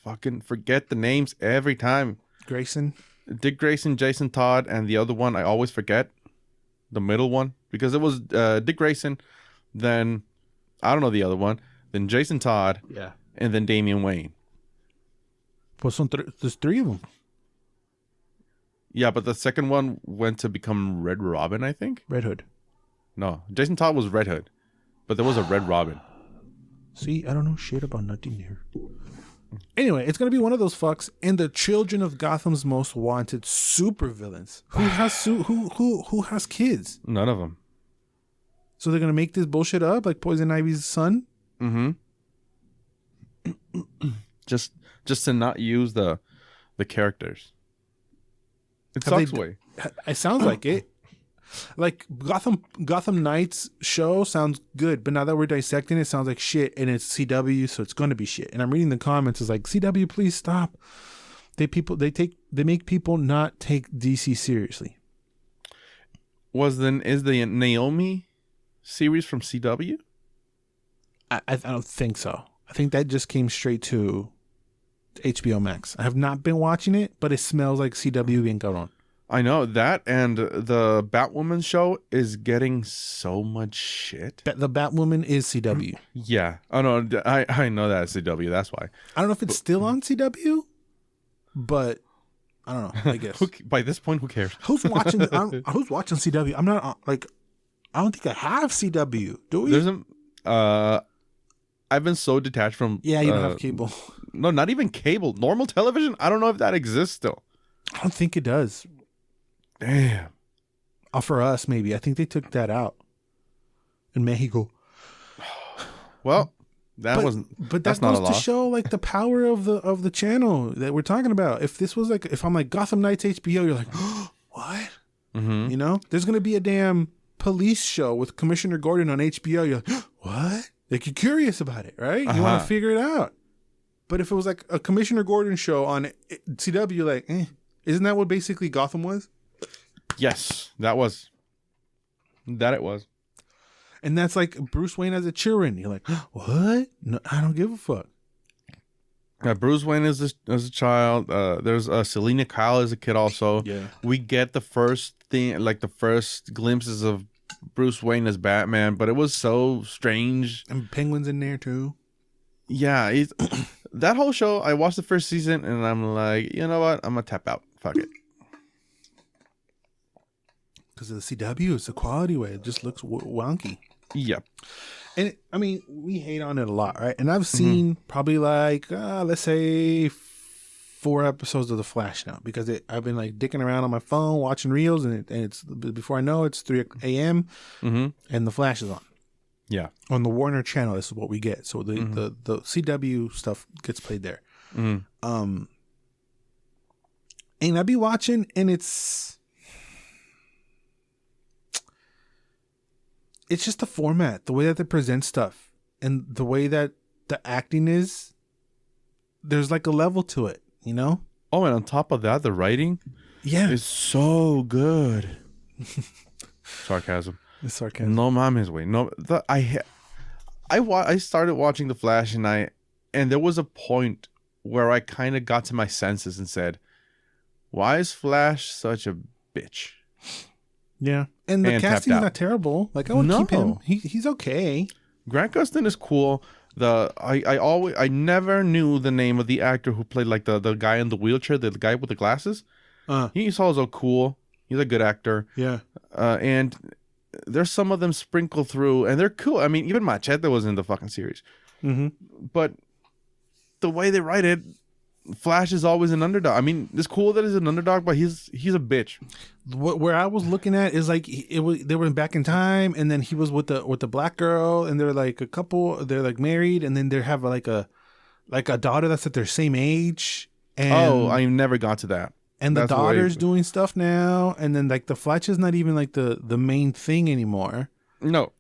S2: Fucking forget the names every time.
S1: Grayson.
S2: Dick Grayson, Jason Todd, and the other one I always forget. The middle one. Because it was Dick Grayson, then I don't know the other one, then Jason Todd, and then Damian Wayne.
S1: Well, there's 3 of them.
S2: Yeah, but the second one went to become Red Robin, I think?
S1: Red Hood.
S2: No, Jason Todd was Red Hood, but there was a Red Robin.
S1: See, I don't know shit about nothing here. Anyway, it's going to be one of those fucks and the children of Gotham's most wanted supervillains. Who has kids?
S2: None of them.
S1: So they're going to make this bullshit up like Poison Ivy's son?
S2: Mm-hmm. just to not use the characters. It sucks way.
S1: It sounds like it. Like Gotham Knights show sounds good, but now that we're dissecting it, sounds like shit, and it's CW, so it's going to be shit. And I'm reading the comments, it's like, CW, please stop. They make people not take DC seriously.
S2: Is the Naomi series from CW?
S1: I don't think so. I think that just came straight to HBO Max. I have not been watching it, but it smells like CW being got on.
S2: I know that, and the Batwoman show is getting so much shit.
S1: The Batwoman is CW.
S2: Yeah. Oh, no, I know that it's CW. That's why.
S1: I don't know if it's still on CW, but I don't know. I guess.
S2: By this point, who cares?
S1: Who's watching CW? I'm not, I don't think I have CW. Do we?
S2: There's I've been so detached from...
S1: Yeah, you don't have cable.
S2: No, not even cable. Normal television? I don't know if that exists still.
S1: I don't think it does.
S2: Damn.
S1: For us, maybe. I think they took that out in Mexico.
S2: Well, that's not a law.
S1: To show like the power of the channel that we're talking about. If I'm like Gotham Knights HBO, you're like, oh, what?
S2: Mm-hmm.
S1: You know, there's gonna be a damn police show with Commissioner Gordon on HBO. You're like, oh, what? Like, you're curious about it, right? You want to figure it out. But if it was like a Commissioner Gordon show on CW, you're like, isn't that what basically Gotham was?
S2: Yes, that was. That it was.
S1: And that's like Bruce Wayne as a children. You're like, what? No, I don't give a fuck.
S2: Bruce Wayne as a child. There's Selena Kyle as a kid also.
S1: Yeah.
S2: We get the first thing, like the first glimpses of Bruce Wayne as Batman, but it was so strange.
S1: And Penguin's in there too.
S2: Yeah. That whole show, I watched the first season and I'm like, you know what? I'm going to tap out. Fuck it.
S1: Because of the CW, it's the quality way. It just looks wonky.
S2: Yep.
S1: And we hate on it a lot, right? And I've seen probably like, let's say 4 episodes of The Flash now because I've been like dicking around on my phone watching reels, and it's before I know it's 3 a.m. And The Flash is on.
S2: Yeah.
S1: On the Warner channel, this is what we get. So the CW stuff gets played there. And I'd be watching, and it's it's just the format, the way that they present stuff, and the way that the acting is. There's like a level to it, you know?
S2: Oh, and on top of that, the writing is so good. Sarcasm.
S1: It's sarcasm.
S2: No mames, way. No, I started watching The Flash, and there was a point where I kind of got to my senses and said, "Why is Flash such a bitch?"
S1: Yeah, and the casting's not terrible. Like I would keep him. He's okay. Grant
S2: Gustin is cool. I never knew the name of the actor who played like the guy in the wheelchair, the guy with the glasses. He's also cool. He's a good actor.
S1: Yeah.
S2: And there's some of them sprinkled through, and they're cool. I mean, even Machete was in the fucking series.
S1: Mm-hmm.
S2: But the way they write it, Flash is always an underdog. I mean, it's cool that he's an underdog, but he's a bitch.
S1: Where I was looking at is like they were back in time, and then he was with the black girl, and they're like a couple. They're like married, and then they have like a daughter that's at their same age. And,
S2: I never got to that.
S1: And the daughter's doing stuff now, and then like the Flash is not even like the main thing anymore.
S2: No.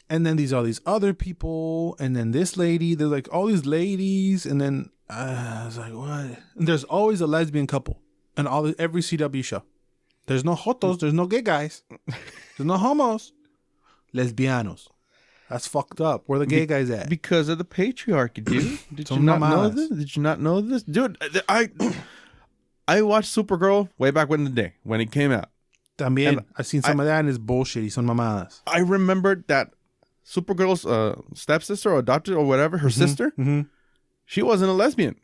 S1: And then all these other people, and then this lady. There's like all these ladies, and then I was like, what? And there's always a lesbian couple in every CW show. There's no jotos. There's no gay guys. There's no homos. Lesbianos. That's fucked up. Where the gay guys at?
S2: Because of the patriarchy, dude. Did you not know this? Did you not know this, dude? I watched Supergirl way back in the day when it came out.
S1: También. I've seen some of that, and it's bullshit. Son mamadas.
S2: I remembered that Supergirl's stepsister or adopted or whatever, her sister, she wasn't a lesbian.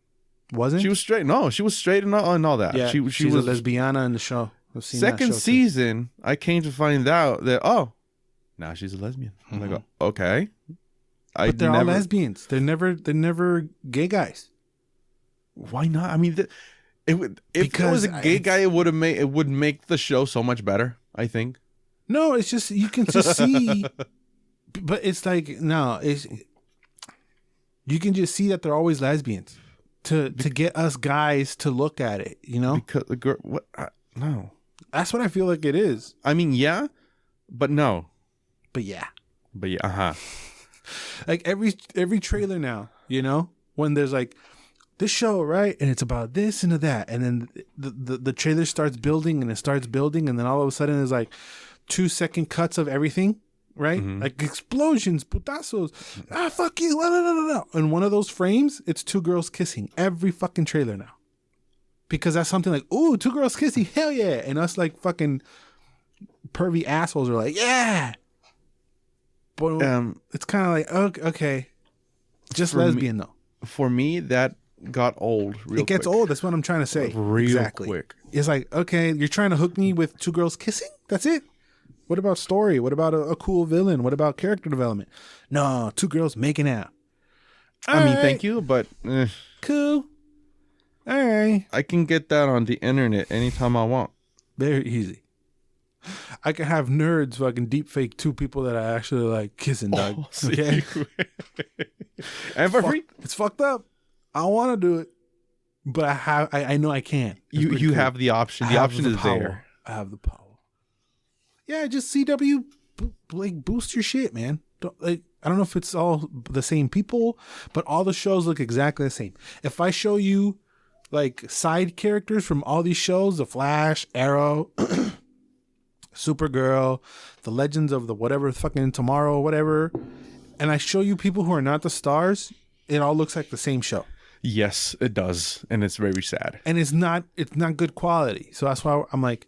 S1: Wasn't?
S2: She was straight. No, she was straight and all that.
S1: Yeah, she was a lesbiana in the show.
S2: Second season, I came to find out that, now she's a lesbian. I'm like, okay.
S1: But they're all lesbians. They're never gay guys.
S2: Why not? I mean, if it was a gay guy, it would make the show so much better, I think.
S1: No, it's just you can just see, but it's like you can just see that they're always lesbians to get us guys to look at it, you know?
S2: Because the girl, no,
S1: that's what I feel like it is.
S2: I mean, yeah, but no,
S1: but yeah, Like every trailer now, you know, when there's like this show, right, and it's about this and that, and then the trailer starts building and it starts building, and then all of a sudden there's like 2-second cuts of everything, right? Like explosions, putazos, fuck you, and one of those frames, it's 2 girls kissing every fucking trailer now, because that's something like, ooh, 2 girls kissing, hell yeah, and us like fucking pervy assholes are like, yeah. But it's kind of like, okay, just lesbian though.
S2: For me, that got old
S1: It gets old. That's what I'm trying to say.
S2: Real quick.
S1: It's like, okay, you're trying to hook me with 2 girls kissing? That's it? What about story? What about a cool villain? What about character development? No, 2 girls making out.
S2: I mean, thank you, but...
S1: Cool. All right.
S2: I can get that on the internet anytime I want.
S1: Very easy. I can have nerds fucking deep fake 2 people that I actually like kissing, dog. Okay?
S2: And for free?
S1: It's fucked up. I don't want to do it, but I know I can.
S2: You have the option. The option is there.
S1: I have the power. Yeah, just CW, like, boost your shit, man. I don't know if it's all the same people, but all the shows look exactly the same. If I show you like side characters from all these shows, The Flash, Arrow, Supergirl, The Legends of the whatever fucking Tomorrow, whatever, and I show you people who are not the stars, it all looks like the same show.
S2: Yes, it does, and it's very sad.
S1: And it's not good quality. So that's why I'm like,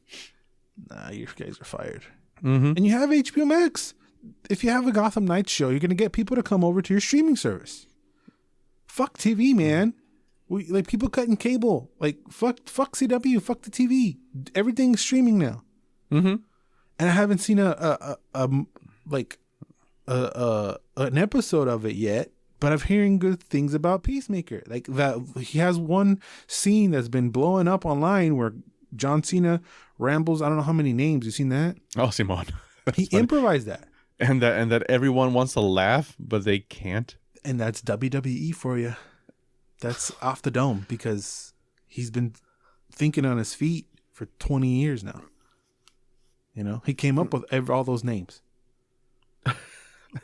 S1: nah, you guys are fired. And you have HBO Max. If you have a Gotham Knights show, you're gonna get people to come over to your streaming service. Fuck TV, man. We like people cutting cable. Like fuck CW. Fuck the TV. Everything's streaming now. And I haven't seen an episode of it yet. But I'm hearing good things about Peacemaker. Like that, he has one scene that's been blowing up online where John Cena rambles. I don't know how many names. You seen that?
S2: Oh, Simon.
S1: He improvised that.
S2: And that everyone wants to laugh, but they can't.
S1: And that's WWE for you. That's off the dome because he's been thinking on his feet for 20 years now. You know, he came up with all those names.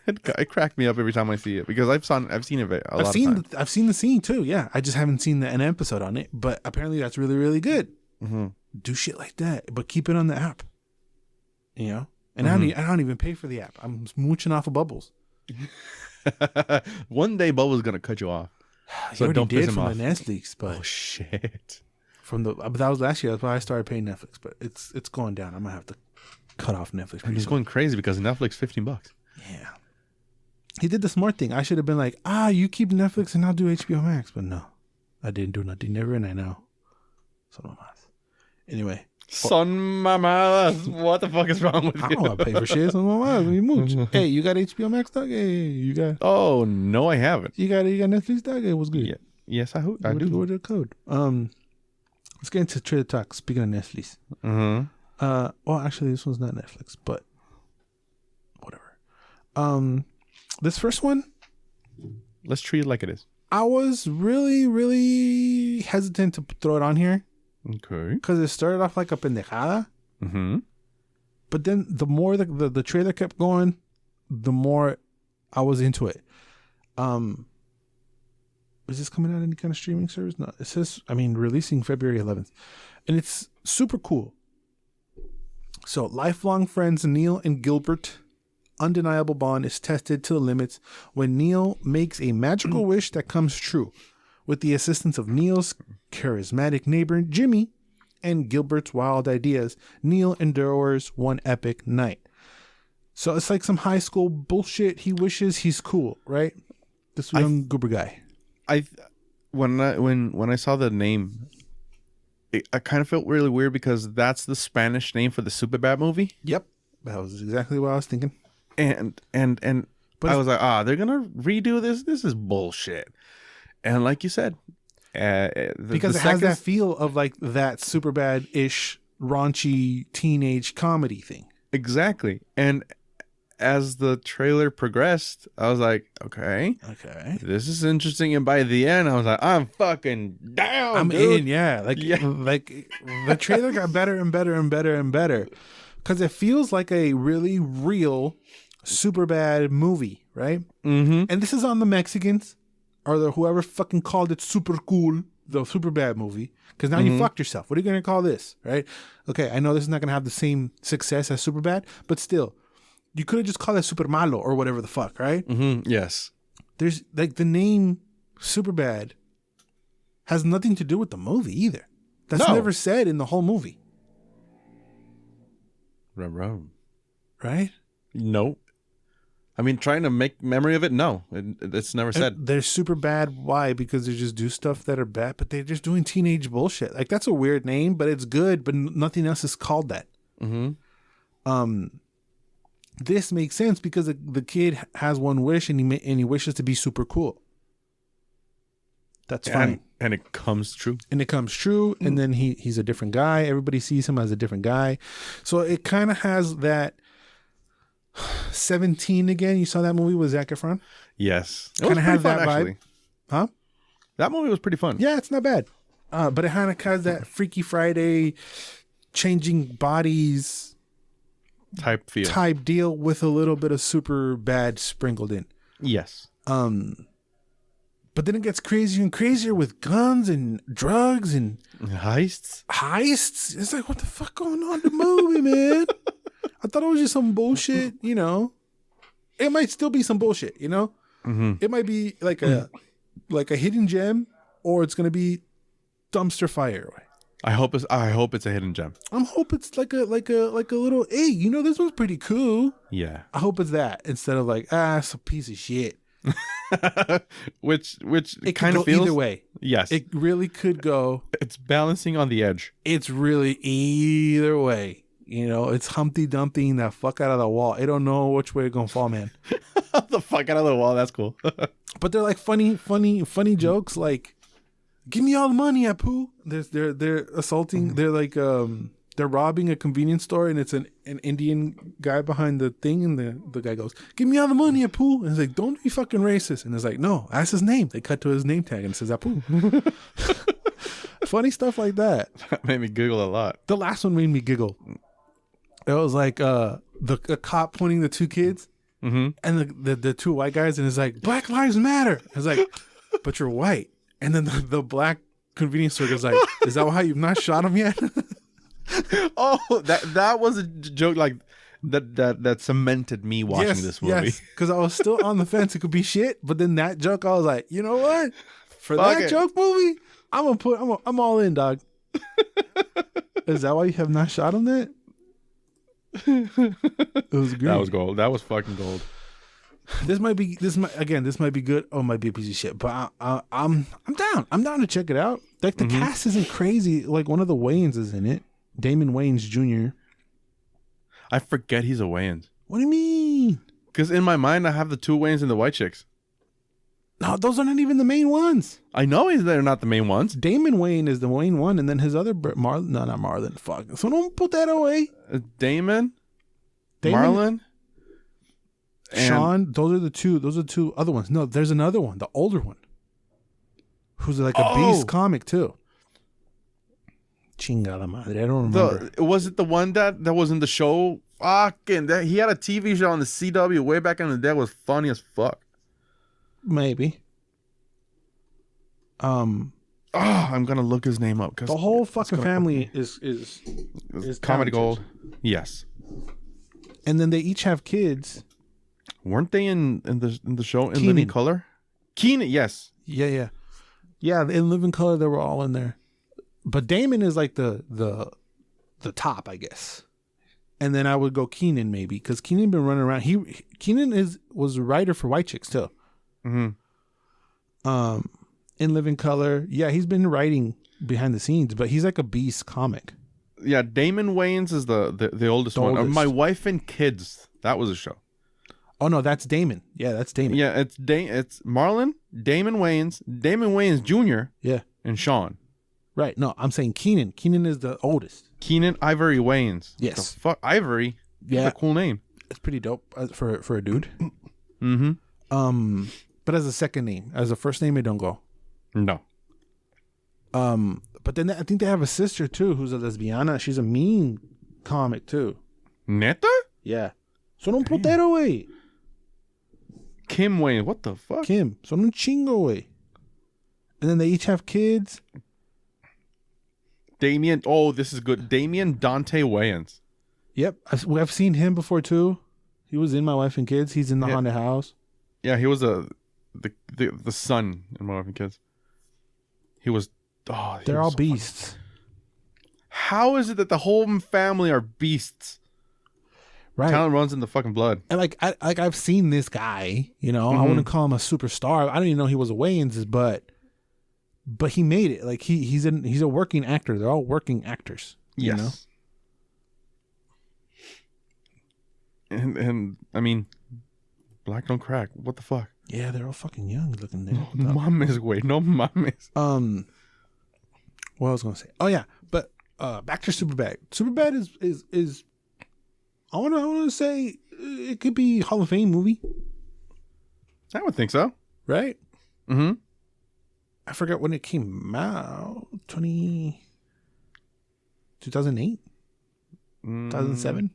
S2: It cracked me up every time I see it because I've seen it a lot of times.
S1: I've seen the scene too. Yeah, I just haven't seen an episode on it. But apparently, that's really really good.
S2: Mm-hmm.
S1: Do shit like that, but keep it on the app. You know, and I don't even pay for the app. I'm mooching off of Bubbles.
S2: One day Bubbles gonna cut you off.
S1: So don't piss him off. The Netflix, but
S2: oh shit!
S1: But that was last year. That's why I started paying Netflix. But it's going down. I'm gonna have to cut off Netflix.
S2: And he's going crazy because Netflix $15.
S1: Yeah. He did the smart thing. I should have been like, you keep Netflix and I'll do HBO Max. But no, I didn't do nothing. Never, and I know. Son mamadas. Anyway.
S2: Son mamadas. What the fuck is wrong with you?
S1: I don't want to pay for shit. Son mamadas. When you mooch. Hey, you got HBO Max, dog? Hey, you got.
S2: Oh no, I haven't.
S1: You got Netflix, dog? Hey, what's good?
S2: Yeah. Yes, I do.
S1: What's the code? Let's get into trailer talk. Speaking of Netflix. Well, actually, this one's not Netflix, but whatever. This first one,
S2: let's treat it like it is.
S1: I was really, really hesitant to throw it on here.
S2: Okay.
S1: Because it started off like a pendejada.
S2: Mm-hmm.
S1: But then the more the trailer kept going, the more I was into it. Is this coming out any kind of streaming service? No, it says, releasing February 11th. And it's super cool. So, lifelong friends Neil and Gilbert, undeniable bond is tested to the limits when Neil makes a magical wish that comes true. With the assistance of Neil's charismatic neighbor, Jimmy, and Gilbert's wild ideas, Neil endures one epic night. So, it's like some high school bullshit. He wishes he's cool, right? This young goober guy.
S2: When I saw the name, I kind of felt really weird because that's the Spanish name for the Superbad movie.
S1: Yep, that was exactly what I was thinking.
S2: And I was like, they're gonna redo this. This is bullshit. And like you said,
S1: because it has that feel of like that Superbad-ish raunchy teenage comedy thing.
S2: Exactly. And as the trailer progressed, I was like, okay, this is interesting. And by the end, I was like, I'm fucking down.
S1: I'm in, yeah. Like the trailer got better and better and better and better because it feels like a really real Superbad movie, right?
S2: Mm-hmm.
S1: And this is on the Mexicans or whoever fucking called it Supercool, the Superbad movie. Because now you fucked yourself. What are you going to call this, right? Okay, I know this is not going to have the same success as Superbad, but still. You could have just called it Super Malo or whatever the fuck, right?
S2: Mm-hmm. Yes.
S1: There's like the name Superbad has nothing to do with the movie either. That's never said in the whole movie. Right?
S2: No. I mean, trying to make memory of it, no. It's never said.
S1: They're super bad. Why? Because they just do stuff that are bad, but they're just doing teenage bullshit. Like, that's a weird name, but it's good, but nothing else is called that.
S2: Mm-hmm.
S1: This makes sense because the kid has one wish and he wishes to be super cool. That's fine.
S2: And it comes true.
S1: And then he's a different guy. Everybody sees him as a different guy. So it kind of has that 17 again. You saw that movie with Zac Efron?
S2: Yes.
S1: Kind of had that vibe. Actually. Huh?
S2: That movie was pretty fun.
S1: Yeah, it's not bad. But it kind of has that Freaky Friday, changing bodies
S2: type
S1: deal with a little bit of Superbad sprinkled in.
S2: Yes.
S1: But then it gets crazier and crazier with guns and drugs and
S2: heists.
S1: It's like, what the fuck going on in the movie, man? I thought it was just some bullshit, you know. It might still be some bullshit, you know.
S2: Mm-hmm.
S1: It might be like a hidden gem, or it's gonna be dumpster fire.
S2: I hope it's a hidden gem.
S1: I hope it's like a little, hey, you know, this was pretty cool.
S2: Yeah.
S1: I hope it's that instead of like, it's a piece of shit.
S2: which
S1: it
S2: kind of feels
S1: either way.
S2: Yes.
S1: It really could go.
S2: It's balancing on the edge.
S1: It's really either way. You know, it's Humpty Dumpty the fuck out of the wall. I don't know which way it's gonna fall, man.
S2: The fuck out of the wall, that's cool.
S1: But they're like funny jokes like, give me all the money, Apu. They're assaulting. They're like they're robbing a convenience store, and it's an Indian guy behind the thing, and the guy goes, give me all the money, Apu. And he's like, don't be fucking racist. And it's like, no, that's his name. They cut to his name tag and it says Apu. Funny stuff like that.
S2: That made me giggle a lot.
S1: The last one made me giggle. It was like the cop pointing the two kids,
S2: Mm-hmm.
S1: And the two white guys, and it's like, Black Lives Matter. It's like, but you're white. And then the black convenience store is like, is that why you've not shot him yet?
S2: Oh, that was a joke like that cemented me watching this movie.
S1: Yes, because I was still on the fence. It could be shit, but then that joke, I was like, you know what? For that joke movie, I'm all in, dog. Is that why you have not shot him yet? It was great.
S2: That was gold. That was fucking gold.
S1: This might be good or it might be a piece of shit, but I'm down. I'm down to check it out. Like the cast isn't crazy. Like one of the Wayans is in it, Damon Wayans Jr.
S2: I forget he's a Wayans.
S1: What do you mean?
S2: Because in my mind, I have the two Wayans and the white chicks.
S1: No, those are not even the main ones.
S2: I know they're not the main ones.
S1: Damon Wayne is the Wayne one, and then his other Marlon. No, not Marlon. Fuck. So don't put that away.
S2: Damon, Marlon,
S1: Sean. Those are the two. Those are two other ones. No, there's another one, the older one, who's like a beast comic too. Chingada madre, I don't remember.
S2: Was it the one that was in the show? Fucking that he had a TV show on the CW way back in the day. It was funny as fuck.
S1: Maybe.
S2: I'm gonna look his name up because
S1: the whole fucking family is
S2: comedy gold. Yes.
S1: And then they each have kids.
S2: Weren't they in the show in
S1: Keenan.
S2: Living Color? Keenan, yes.
S1: Yeah. In Living Color, they were all in there. But Damon is like the top, I guess. And then I would go Keenan maybe because Keenan been running around. Keenan was a writer for White Chicks too.
S2: Mm-hmm.
S1: In Living Color, yeah, he's been writing behind the scenes, but he's like a beast comic.
S2: Yeah, Damon Wayans is the oldest one. My Wife and Kids. That was a show.
S1: Oh no, that's Damon. Yeah, that's Damon.
S2: Yeah, it's Marlon, Damon Wayans Jr.
S1: Yeah,
S2: and Sean.
S1: Right. No, I'm saying Keenan. Keenan is the oldest.
S2: Keenan Ivory Wayans.
S1: Yes.
S2: What the fuck, Ivory.
S1: Yeah,
S2: that's a cool name.
S1: It's pretty dope for a dude.
S2: Mm-hmm.
S1: But as a second name, as a first name, it don't go.
S2: No.
S1: But then I think they have a sister too, who's a lesbiana. She's a mean comic too.
S2: Neta?
S1: Yeah. Son un putero, güey.
S2: Kim Wayne. What the fuck?
S1: Kim. Son un chingo, güey. And then they each have kids.
S2: Damien. Oh, this is good. Damien Dante Wayans.
S1: Yep. I've seen him before too. He was in My Wife and Kids. He's in the haunted house.
S2: Yeah, he was the son in My Wife and Kids. He was. Oh,
S1: they're all so beasts.
S2: Funny. How is it that the whole family are beasts?
S1: Right.
S2: Talent runs in the fucking blood.
S1: And I've seen this guy. You know, I wouldn't call him a superstar. I don't even know he was a Wayans, but he made it. Like he's a working actor. They're all working actors. You know?
S2: And I mean, black don't crack. What the fuck?
S1: Yeah, they're all fucking young looking there.
S2: No mames, güey. No mames.
S1: What I was gonna say? Oh yeah, but back to Superbad. Superbad is I want to say it could be Hall of Fame movie.
S2: I would think so.
S1: Right?
S2: Mm-hmm.
S1: I forgot when it came out. 2008? 2007?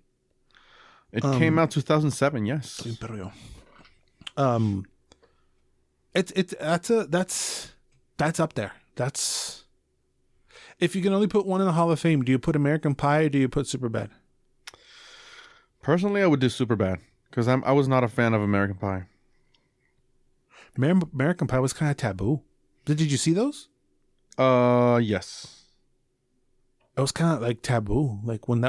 S2: It came out 2007, yes.
S1: That's up there. That's if you can only put one in the Hall of Fame, do you put American Pie or do you put Superbad?
S2: Personally, I would do Superbad because I was not a fan of American Pie.
S1: American Pie was kind of taboo. Did you see those?
S2: Yes.
S1: It was kind of like taboo. Like when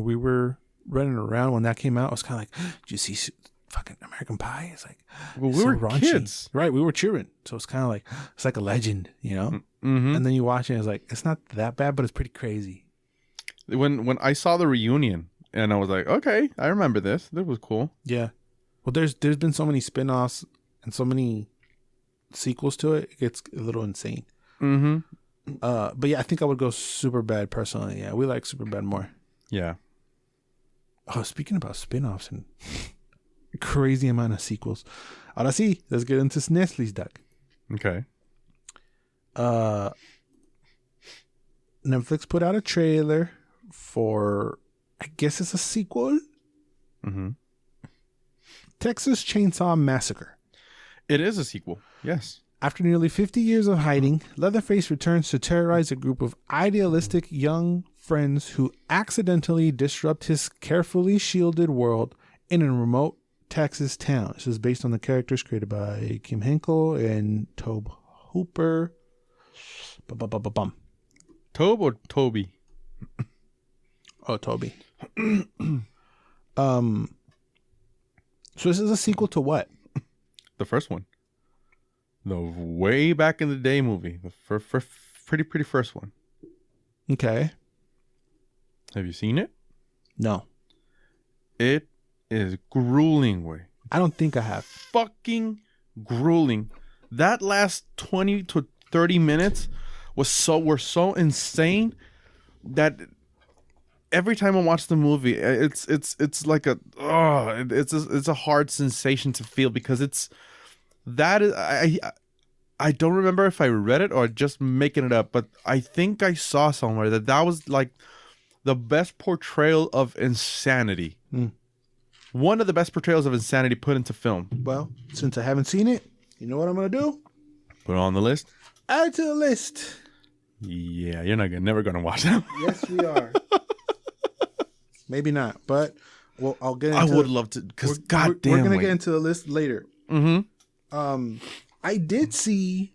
S1: we were running around when that came out, it was kind of like, did you see fucking American Pie? It's like,
S2: well, we were raunchy. Kids,
S1: right? We were cheering, so it's kind of like it's like a legend, you know.
S2: Mm-hmm.
S1: And then you watch it, it's like it's not that bad, but it's pretty crazy.
S2: When I saw the reunion, and I was like, okay, I remember this. That was cool.
S1: Yeah. Well, there's been so many spin-offs and so many sequels to it. It gets a little insane.
S2: Mm-hmm.
S1: But yeah, I think I would go Superbad personally. Yeah, we like Superbad more.
S2: Yeah.
S1: Oh, speaking about spin-offs and crazy amount of sequels. Ahora sí, let's get into Netflix, Doc.
S2: Okay.
S1: Netflix put out a trailer for, I guess it's a sequel.
S2: Mm-hmm.
S1: Texas Chainsaw Massacre.
S2: It is a sequel. Yes.
S1: After nearly 50 years of hiding, Leatherface returns to terrorize a group of idealistic young friends who accidentally disrupt his carefully shielded world in a remote Texas town. This is based on the characters created by Kim Henkel and Tobe Hooper.
S2: Tobe or Toby?
S1: Oh, Toby. So this is a sequel to what?
S2: The first one. The way back in the day movie. The pretty first one.
S1: Okay.
S2: Have you seen it?
S1: No.
S2: It is grueling, way.
S1: I don't think I have.
S2: Fucking grueling. That last 20 to 30 minutes were so insane that every time I watch the movie, it's like it's a hard sensation to feel, because I don't remember if I read it or just making it up, but I think I saw somewhere that was like the best portrayal of insanity. One of the best portrayals of insanity put into film.
S1: Well, since I haven't seen it, you know what I'm going to do?
S2: Put it on the list.
S1: Add it to the list.
S2: Yeah, you're never going to watch that.
S1: Yes, we are. Maybe not, but well, I'll get into
S2: I would love to, because goddamn,
S1: we're going to get into the list later. I did see,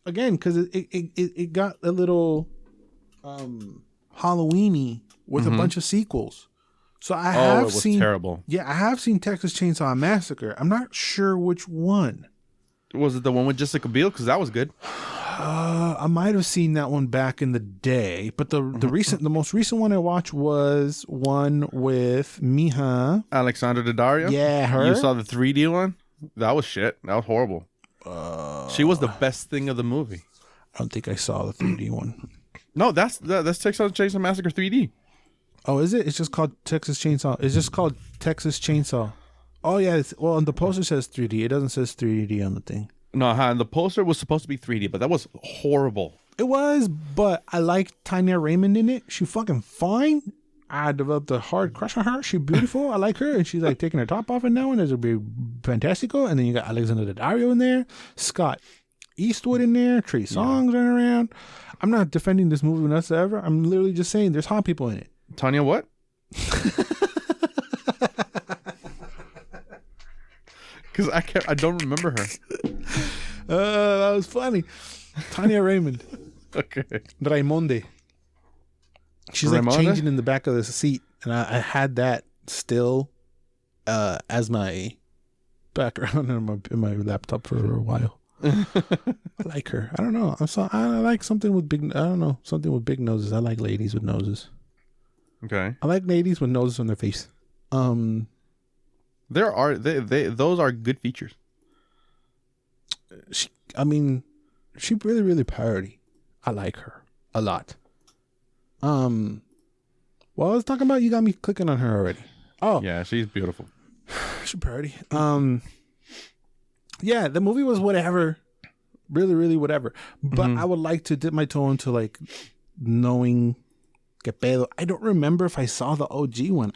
S1: again, because it got a little Halloween-y with a bunch of sequels. So I have seen
S2: terrible.
S1: Yeah, I have seen Texas Chainsaw Massacre. I'm not sure which one.
S2: Was it the one with Jessica Biel? Because that was good.
S1: I might have seen that one back in the day, but the most recent one I watched was one with Mija
S2: Alexandra Daddario.
S1: Yeah, her.
S2: You saw the 3D one? That was shit. That was horrible. She was the best thing of the movie.
S1: I don't think I saw the 3D one.
S2: No, that's Texas Chainsaw Massacre 3D.
S1: Oh, is it? It's just called Texas Chainsaw. It's just called Texas Chainsaw. Oh yeah. Well, on the poster says 3D. It doesn't says 3D on the thing.
S2: No, the poster was supposed to be 3D, but that was horrible.
S1: It was, but I like Tanya Raymond in it. She fucking fine. I developed a hard crush on her. She's beautiful. I like her, and she's like taking her top off and now, and there's a big Fantastico, and then you got Alexander Daddario in there, Scott Eastwood in there, Trey Songz running around. I'm not defending this movie whatsoever. I'm literally just saying there's hot people in it.
S2: Tanya what? Because I don't remember her.
S1: That was funny. Tanya Raymond.
S2: Okay.
S1: Raimonde. She's like changing in the back of the seat, and I had that still as my background in my laptop for a while. I like her. I don't know. I like something with big. I don't know, something with big noses. I like ladies with noses.
S2: Okay.
S1: I like ladies with noses on their face.
S2: There are those are good features.
S1: She really, really party. I like her a lot. Well, let's talk about, you got me clicking on her already. Oh
S2: yeah, she's beautiful.
S1: She party. Yeah, the movie was whatever, really, really whatever. But I would like to dip my toe into like knowing que pedo. I don't remember if I saw the OG one.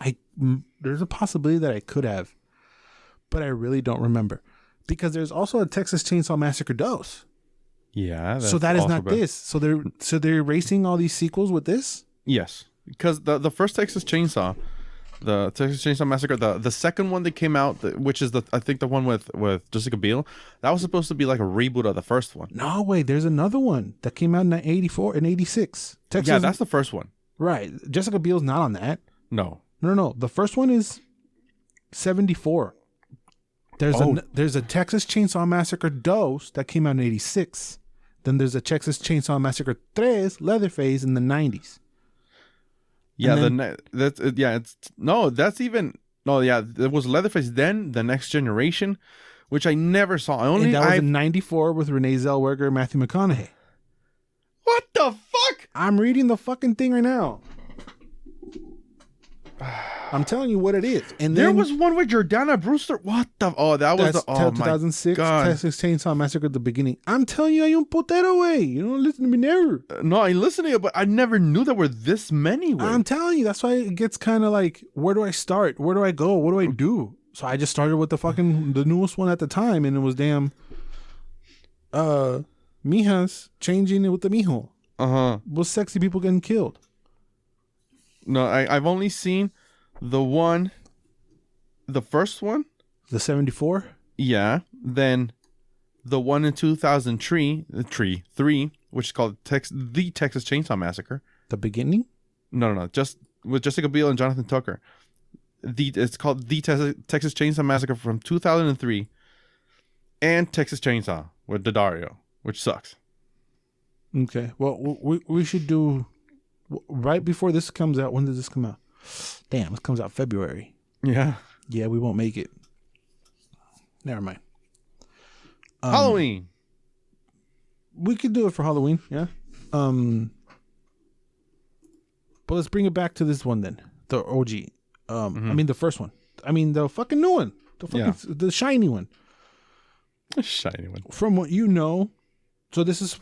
S1: There's a possibility that I could have, but I really don't remember, because there's also a Texas Chainsaw Massacre Dos.
S2: Yeah.
S1: So that is not this. So they're erasing all these sequels with this?
S2: Yes. Because the first Texas Chainsaw, the Texas Chainsaw Massacre, the second one that came out, which is I think the one with Jessica Biel, that was supposed to be like a reboot of the first one.
S1: No, wait, there's another one that came out in 84 and 86. Texas,
S2: yeah, that's the first one.
S1: Right. Jessica Biel's not on that.
S2: No.
S1: The first one is 74. There's a Texas Chainsaw Massacre Dos that came out in 86. Then there's a Texas Chainsaw Massacre 3, Leatherface, in the 90s.
S2: Yeah, it was Leatherface, then The Next Generation, which I never saw.
S1: And that was in 94 with Renee Zellweger and Matthew McConaughey.
S2: What the fuck?
S1: I'm reading the fucking thing right now. I'm telling you what it is. And
S2: there
S1: then
S2: was one with Jordana Brewster. What the? Oh, that was
S1: that's
S2: the. Oh
S1: 2006
S2: my God.
S1: Texas Chainsaw Massacre at the beginning. I'm telling you, hay un putero, way. You don't listen to me never.
S2: No, I listened to it, but I never knew there were this many.
S1: I'm telling you, that's why it gets kind of like, where do I start? Where do I go? What do I do? So I just started with the newest one at the time, and it was damn mijas changing it with the mijo. Was sexy people getting killed.
S2: No, I've only seen the first one.
S1: The 74?
S2: Yeah. Then the one in 2003, which is called the Texas Chainsaw Massacre.
S1: The beginning?
S2: No. Just with Jessica Biel and Jonathan Tucker. It's called the Texas Chainsaw Massacre from 2003, and Texas Chainsaw with Daddario, which sucks.
S1: Okay. Well, we should do right before this comes out. When does this come out? Damn, this comes out February.
S2: Yeah.
S1: Yeah, we won't make it. Never mind.
S2: Halloween.
S1: We could do it for Halloween. Yeah. But let's bring it back to this one then. The OG. I mean the first one. I mean the fucking new one. The shiny one.
S2: The shiny one.
S1: From what you know, so this is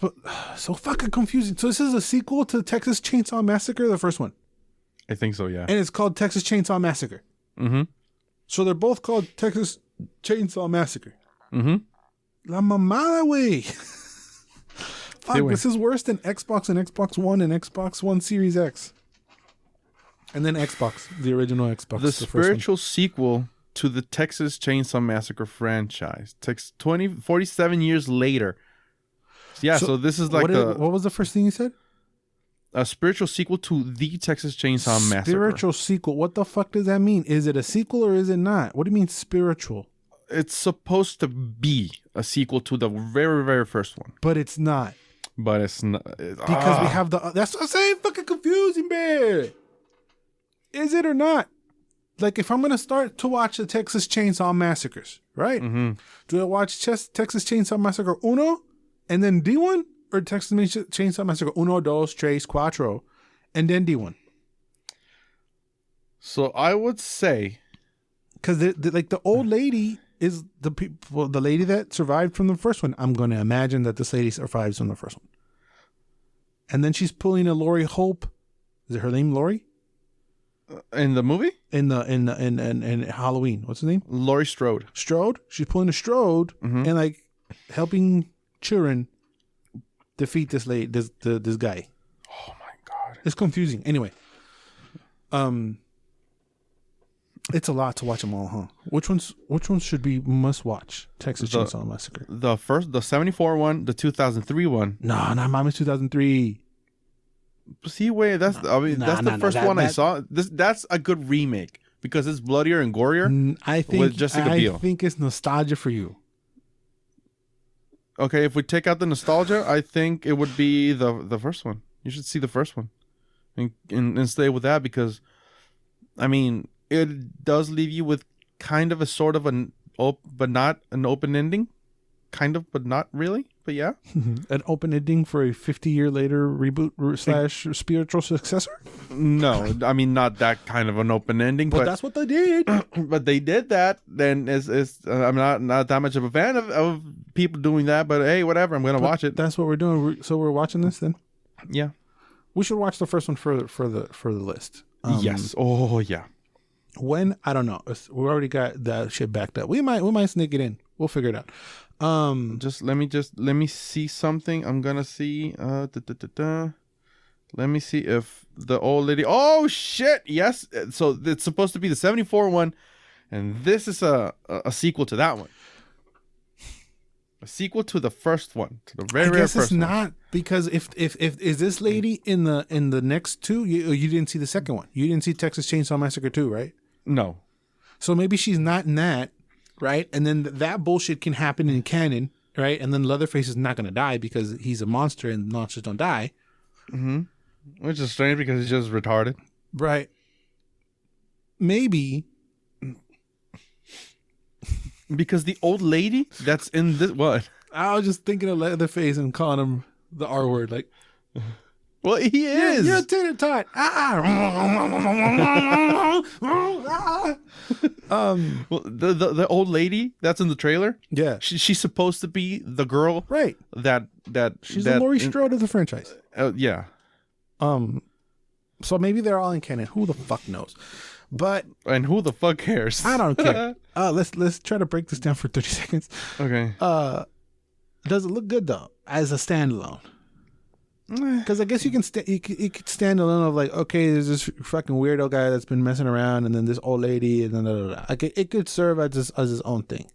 S1: so fucking confusing. So this is a sequel to Texas Chainsaw Massacre, the first one.
S2: I think so, yeah.
S1: And it's called Texas Chainsaw Massacre. So they're both called Texas Chainsaw Massacre. La mamada way. Fuck, this is worse than Xbox and Xbox One and Xbox One Series X. And then Xbox, the original Xbox.
S2: The spiritual sequel to the Texas Chainsaw Massacre franchise. 47 years later. Yeah, so this is like
S1: what was the first thing you said?
S2: A spiritual sequel to the Texas Chainsaw Massacre.
S1: Spiritual sequel. What the fuck does that mean? Is it a sequel or is it not? What do you mean spiritual?
S2: It's supposed to be a sequel to the very, very first one.
S1: But it's not.
S2: But it's not.
S1: Because we have that's what I'm saying. Fucking confusing, man. Is it or not? Like, if I'm going to start to watch the Texas Chainsaw Massacres, right? Do I watch Texas Chainsaw Massacre Uno and then D1? Or Texas Chainsaw Massacre Uno, Dos, Tres, Cuatro, and then D1?
S2: So I would say...
S1: Because the old lady is the lady that survived from the first one. I'm going to imagine that this lady survives from the first one. And then she's pulling a Lori Hope. Is it her name Lori?
S2: In the movie?
S1: In Halloween. What's her name?
S2: Laurie Strode.
S1: Strode? She's pulling a Strode and like helping children defeat this lady, this guy.
S2: Oh my God.
S1: It's confusing. Anyway. It's a lot to watch them all, huh? Which ones should be must watch? Texas Chainsaw Massacre.
S2: The 74 one, the 2003 one.
S1: No, not Mama's 2003.
S2: See, wait, that's the first one I saw. That's a good remake because it's bloodier and gorier.
S1: I think it's nostalgia for you.
S2: Okay, if we take out the nostalgia, I think it would be the first one. You should see the first one and stay with that because, I mean, it does leave you with kind of a sort of but not an open ending. Kind of, but not really. But yeah.
S1: An open ending for a 50-year later reboot / spiritual successor?
S2: No, I mean, not that kind of an open ending.
S1: But that's what they did.
S2: But they did that. Then I'm not that much of a fan of people doing that. But hey, whatever. I'm going to watch it.
S1: That's what we're doing. So we're watching this then?
S2: Yeah.
S1: We should watch the first one for the list.
S2: Yes. Oh, yeah.
S1: When? I don't know. We already got that shit backed up. We might sneak it in. We'll figure it out.
S2: Just let me see something. I'm gonna see. Let me see if the old lady. Oh shit! Yes. So it's supposed to be the 74 one, and this is a sequel to that one. A sequel to the first one, to the very first one. I guess it's
S1: not because if is this lady in the next two? You didn't see the second one. You didn't see Texas Chainsaw Massacre 2, right?
S2: No.
S1: So maybe she's not in that. Right, and then that bullshit can happen in canon, right? And then Leatherface is not going to die because he's a monster and monsters don't die.
S2: Which is strange because he's just retarded.
S1: Right. Maybe.
S2: Because the old lady that's in this... What?
S1: I was just thinking of Leatherface and calling him the R word. Like,
S2: Well, he is.
S1: You're a tater tot.
S2: Well, the old lady that's in the trailer.
S1: Yeah.
S2: She's supposed to be the girl.
S1: Right. She's the Laurie Strode of the franchise.
S2: Yeah.
S1: So maybe they're all in canon. Who the fuck knows? But
S2: and who the fuck cares?
S1: I don't care. Let's try to break this down for 30 seconds.
S2: Okay.
S1: Does it look good though as a standalone? Because I guess you could stand alone of like, okay, there's this fucking weirdo guy that's been messing around, and then this old lady, and then like it could serve as his own thing.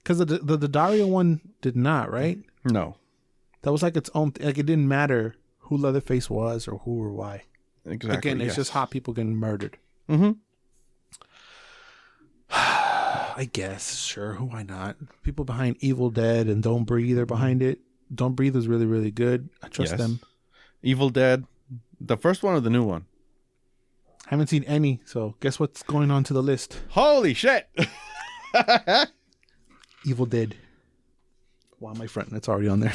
S1: Because the Dario one did not, right?
S2: No,
S1: that was like its own. Like it didn't matter who Leatherface was or who or why.
S2: Exactly.
S1: Again, it's just hot people getting murdered. I guess, sure, why not? People behind Evil Dead and Don't Breathe are behind it. Don't Breathe is really, really good. I trust them.
S2: Evil Dead, the first one or the new one?
S1: Haven't seen any, so guess what's going on to the list?
S2: Holy shit!
S1: Evil Dead. Why am I fronting? It's already on there.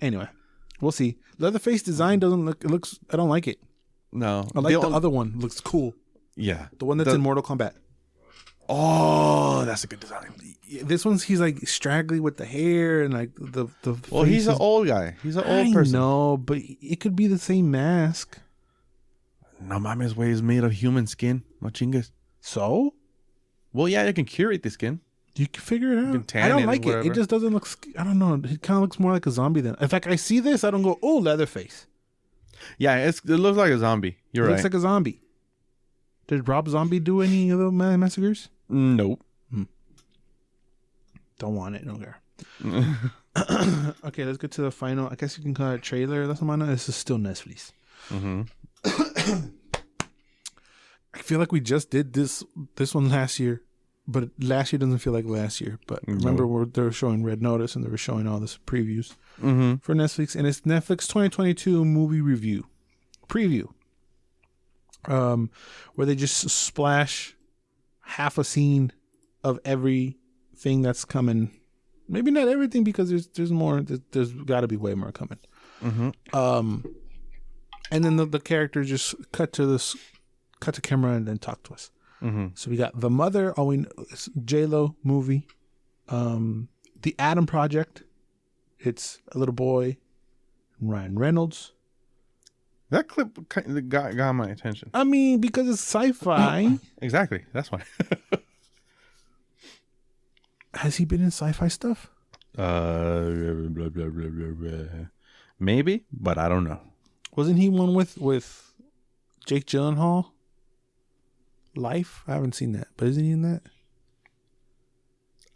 S1: Anyway, we'll see. Leatherface design doesn't look. It looks. I don't like it.
S2: No,
S1: I like the other one. It looks cool.
S2: Yeah,
S1: the one that's in Mortal Kombat.
S2: Oh, that's a good design.
S1: This one's he's like straggly with the hair and like the.
S2: Well, he's an old guy. He's an old person.
S1: No, but it could be the same mask.
S2: No mames, way is made of human skin. No chingas.
S1: So?
S2: Well, yeah, you can curate the skin.
S1: You can figure it out. I don't like it. It just doesn't look. I don't know. It kind of looks more like a zombie than. In fact, I see this, I don't go, oh, Leatherface.
S2: Yeah, it looks like a zombie. You're right. It
S1: looks like a zombie. Did Rob Zombie do any of the massacres?
S2: Nope.
S1: Don't want it. Don't care. Okay, let's get to the final. I guess you can call it trailer. That's what this is still Netflix. I feel like we just did this one last year, but last year doesn't feel like last year. But remember, they were showing Red Notice and they were showing all this previews for Netflix, and it's Netflix 2022 movie review preview. Where they just splash half a scene of everything that's coming. Maybe not everything, because there's more. There's got to be way more coming. And then the characters just cut to camera and then talk to us. So we got The Mother. Oh, we know it's J-Lo movie. The Adam Project. It's a little boy, Ryan Reynolds.
S2: That clip kind of got my attention.
S1: I mean, because it's sci-fi.
S2: Exactly. That's why.
S1: Has he been in sci-fi stuff?
S2: Maybe, but I don't know.
S1: Wasn't he one with Jake Gyllenhaal? Life? I haven't seen that, but isn't he in that?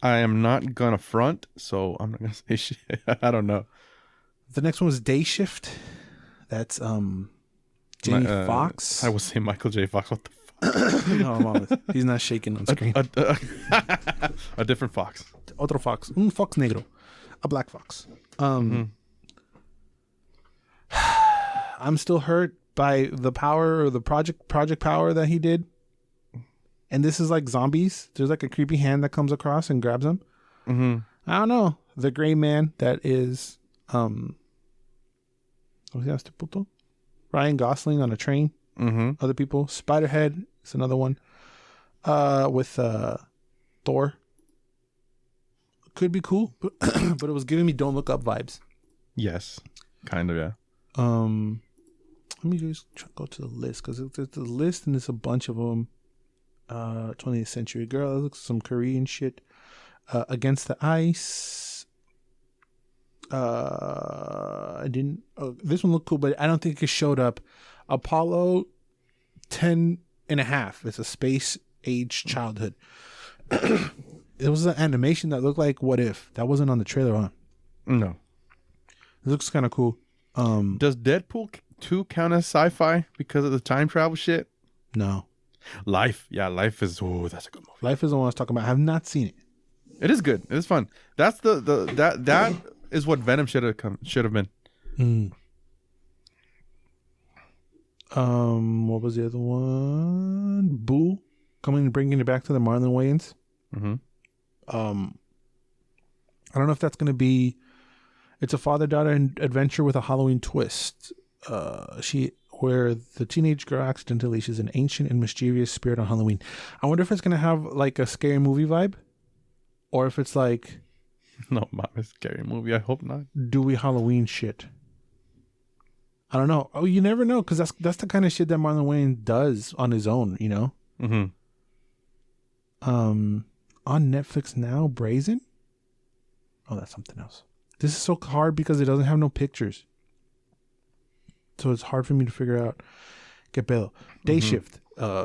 S2: I am not gonna front, so I'm not gonna say shit. I don't know.
S1: The next one was Day Shift. That's Jamie Foxx.
S2: I would say Michael J. Fox. What the fuck?
S1: No, I'm on with. He's not shaking on screen.
S2: A different fox.
S1: Otro fox. Fox negro. A black fox. I'm still hurt by the power or the Project Power that he did. And this is like zombies. There's like a creepy hand that comes across and grabs him. I don't know. The gray man that is Ryan Gosling on a train. Other people. Spiderhead is another one. With Thor. Could be cool, but it was giving me Don't Look Up vibes.
S2: Yes, kind of, yeah.
S1: Let me just go to the list, because it's a list and there's a bunch of them. 20th Century Girl. That looks like some Korean shit. Against the Ice. This one looked cool, but I don't think it showed up. Apollo 10.5. It's a space age childhood. It was an animation that looked like What If. That wasn't on the trailer, huh?
S2: No.
S1: It looks kind of cool.
S2: Does Deadpool 2 count as sci-fi because of the time travel shit?
S1: No.
S2: Life. Yeah, Life is... Oh, that's a good movie.
S1: Life is the one I was talking about. I have not seen it.
S2: It is good. It is fun. That's that is what Venom should have been.
S1: What was the other one? Boo, bringing it back to the Marlon Wayans. I don't know if that's going to be It's a father-daughter adventure with a Halloween twist. Where the teenage girl accidentally leashes an ancient and mischievous spirit on Halloween. I wonder if it's gonna have like a scary movie vibe, or if it's like
S2: no, a scary movie. I hope not.
S1: Dewey Halloween shit. I don't know. Oh, you never know, because that's the kind of shit that Marlon Wayne does on his own. You know.
S2: Mm-hmm.
S1: On Netflix now, Brazen. Oh, that's something else. This is so hard because it doesn't have no pictures. So it's hard for me to figure out. Que pedo. Day Shift.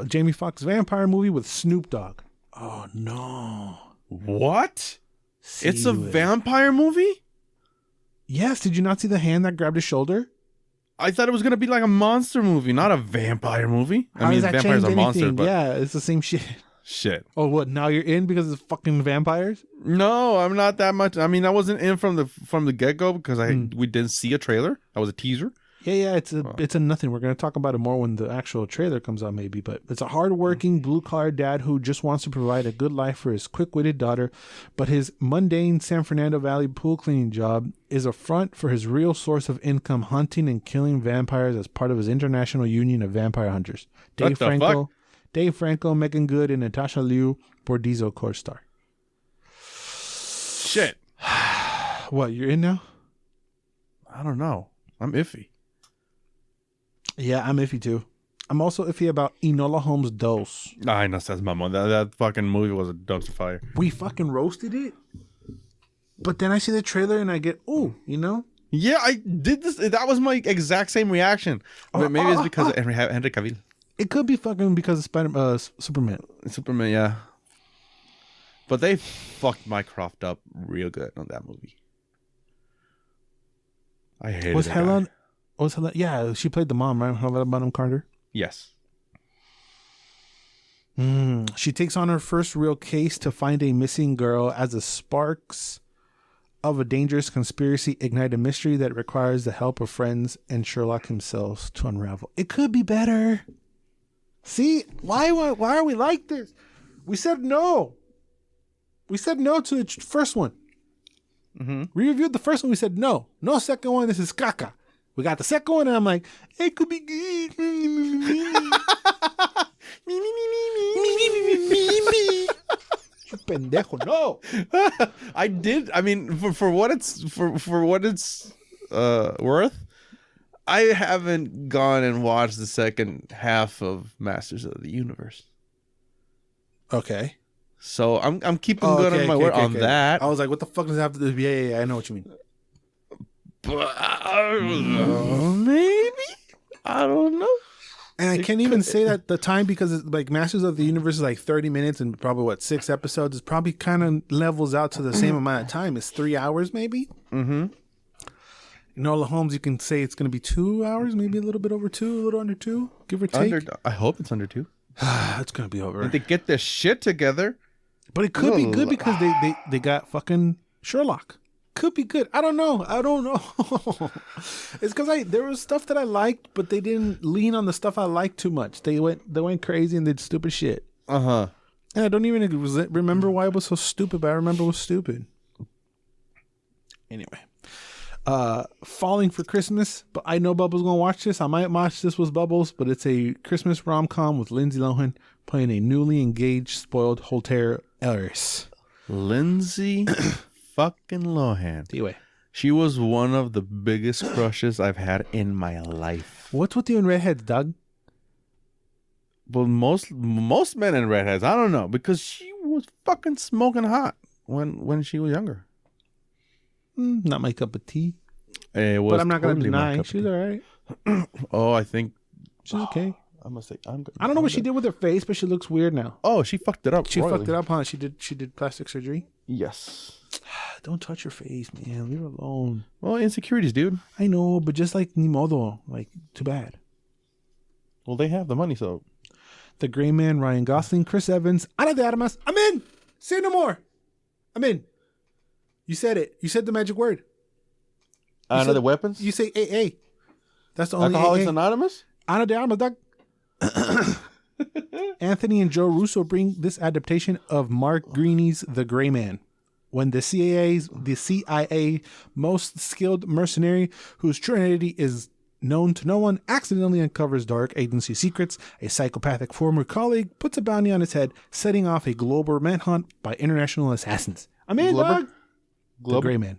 S1: Jamie Foxx vampire movie with Snoop Dogg. Oh, no.
S2: What? It's a vampire movie?
S1: Yes. Did you not see the hand that grabbed his shoulder?
S2: I thought it was going to be like a monster movie, not a vampire movie.
S1: How does that
S2: vampires
S1: change
S2: are monsters,
S1: anything?
S2: but...
S1: Yeah, it's the same shit.
S2: Shit.
S1: Oh, what? Now you're in because it's fucking vampires?
S2: No, I'm not that much. I mean, I wasn't in from the get-go because we didn't see a trailer. That was a teaser.
S1: Yeah, it's a nothing. We're going to talk about it more when the actual trailer comes out maybe, but it's a hardworking blue-collar dad who just wants to provide a good life for his quick-witted daughter, but his mundane San Fernando Valley pool cleaning job is a front for his real source of income, hunting and killing vampires as part of his international union of vampire hunters. Dave Franco, Megan Good, and Natasha Liu, Bordizzo co-star.
S2: Shit.
S1: What, you're in now?
S2: I don't know. I'm iffy.
S1: Yeah, I'm iffy too. I'm also iffy about Enola Holmes 2.
S2: Ay, no seas mamón. That fucking movie was a dumpster fire.
S1: We fucking roasted it. But then I see the trailer and I get, ooh, you know?
S2: Yeah, I did this. That was my exact same reaction. But maybe it's because of Henry Cavill.
S1: It could be fucking because of Superman.
S2: Superman, yeah. But they fucked Mycroft up real good on that movie. I hated it.
S1: Yeah, she played the mom, right? Helena Bonham Carter.
S2: Yes.
S1: She takes on her first real case to find a missing girl as the sparks of a dangerous conspiracy ignite a mystery that requires the help of friends and Sherlock himself to unravel. It could be better. See, why are we like this? We said no. We said no to the first one.
S2: Mm-hmm.
S1: We reviewed the first one. We said no. No second one. This is caca. We got the second one, and I'm like, it could be good. You pendejo, no.
S2: I did. I mean, for what it's worth, I haven't gone and watched the second half of Masters of the Universe.
S1: Okay.
S2: So I'm keeping good on my word on that.
S1: I was like, what the fuck does that have to do? Yeah, I know what you mean.
S2: But I don't know. Maybe. I don't know.
S1: And I can't even say that the time, because it's like Masters of the Universe is like 30 minutes and probably 6 episodes. It probably kind of levels out to the same amount of time. It's 3 hours maybe.
S2: Mm-hmm.
S1: Enola Holmes, you can say it's going to be 2 hours, maybe a little bit over 2, a little under 2, give or take.
S2: I hope it's under 2.
S1: It's going to be over.
S2: If they get their shit together.
S1: But it could be good because they got fucking Sherlock. Could be good. I don't know. It's because there was stuff that I liked, but they didn't lean on the stuff I liked too much. They went crazy and did stupid shit.
S2: Uh-huh.
S1: And I don't even remember why it was so stupid, but I remember it was stupid. Anyway. Falling for Christmas, but I know Bubbles gonna watch this. I might watch this with Bubbles, but it's a Christmas rom-com with Lindsay Lohan playing a newly engaged, spoiled Holter heiress.
S2: Lindsay fucking Lohan.
S1: Anyway,
S2: she was one of the biggest crushes I've had in my life.
S1: What's with you and redheads, Doug?
S2: Well, most men and redheads, I don't know, because she was fucking smoking hot when she was younger.
S1: Not my cup of tea.
S2: But
S1: I'm not going to deny. She's all right.
S2: Oh, I think
S1: she's okay.
S2: I must say,
S1: I don't know what she did with her face, but she looks weird now.
S2: Oh, she fucked it up.
S1: She fucked it up, huh? She did plastic surgery?
S2: Yes.
S1: Don't touch your face, man. Leave her alone.
S2: Well, insecurities, dude.
S1: I know, but just like ni modo. Like, too bad.
S2: Well, they have the money, so.
S1: The Gray Man, Ryan Gosling, Chris Evans, Ana de Armas. I'm in. Say no more. I'm in. You said it. You said the magic word.
S2: Ana de Weapons?
S1: You say AA. That's the only
S2: Alcoholics
S1: AA.
S2: Anonymous?
S1: Ana de Armas, Doug. Anthony and Joe Russo bring this adaptation of Mark Greeny's The Gray Man. when the CIA most skilled mercenary, whose true identity is known to no one, accidentally uncovers dark agency secrets, a psychopathic former colleague puts a bounty on his head, setting off a global manhunt by international assassins. I'm in, dog. The Gray Man.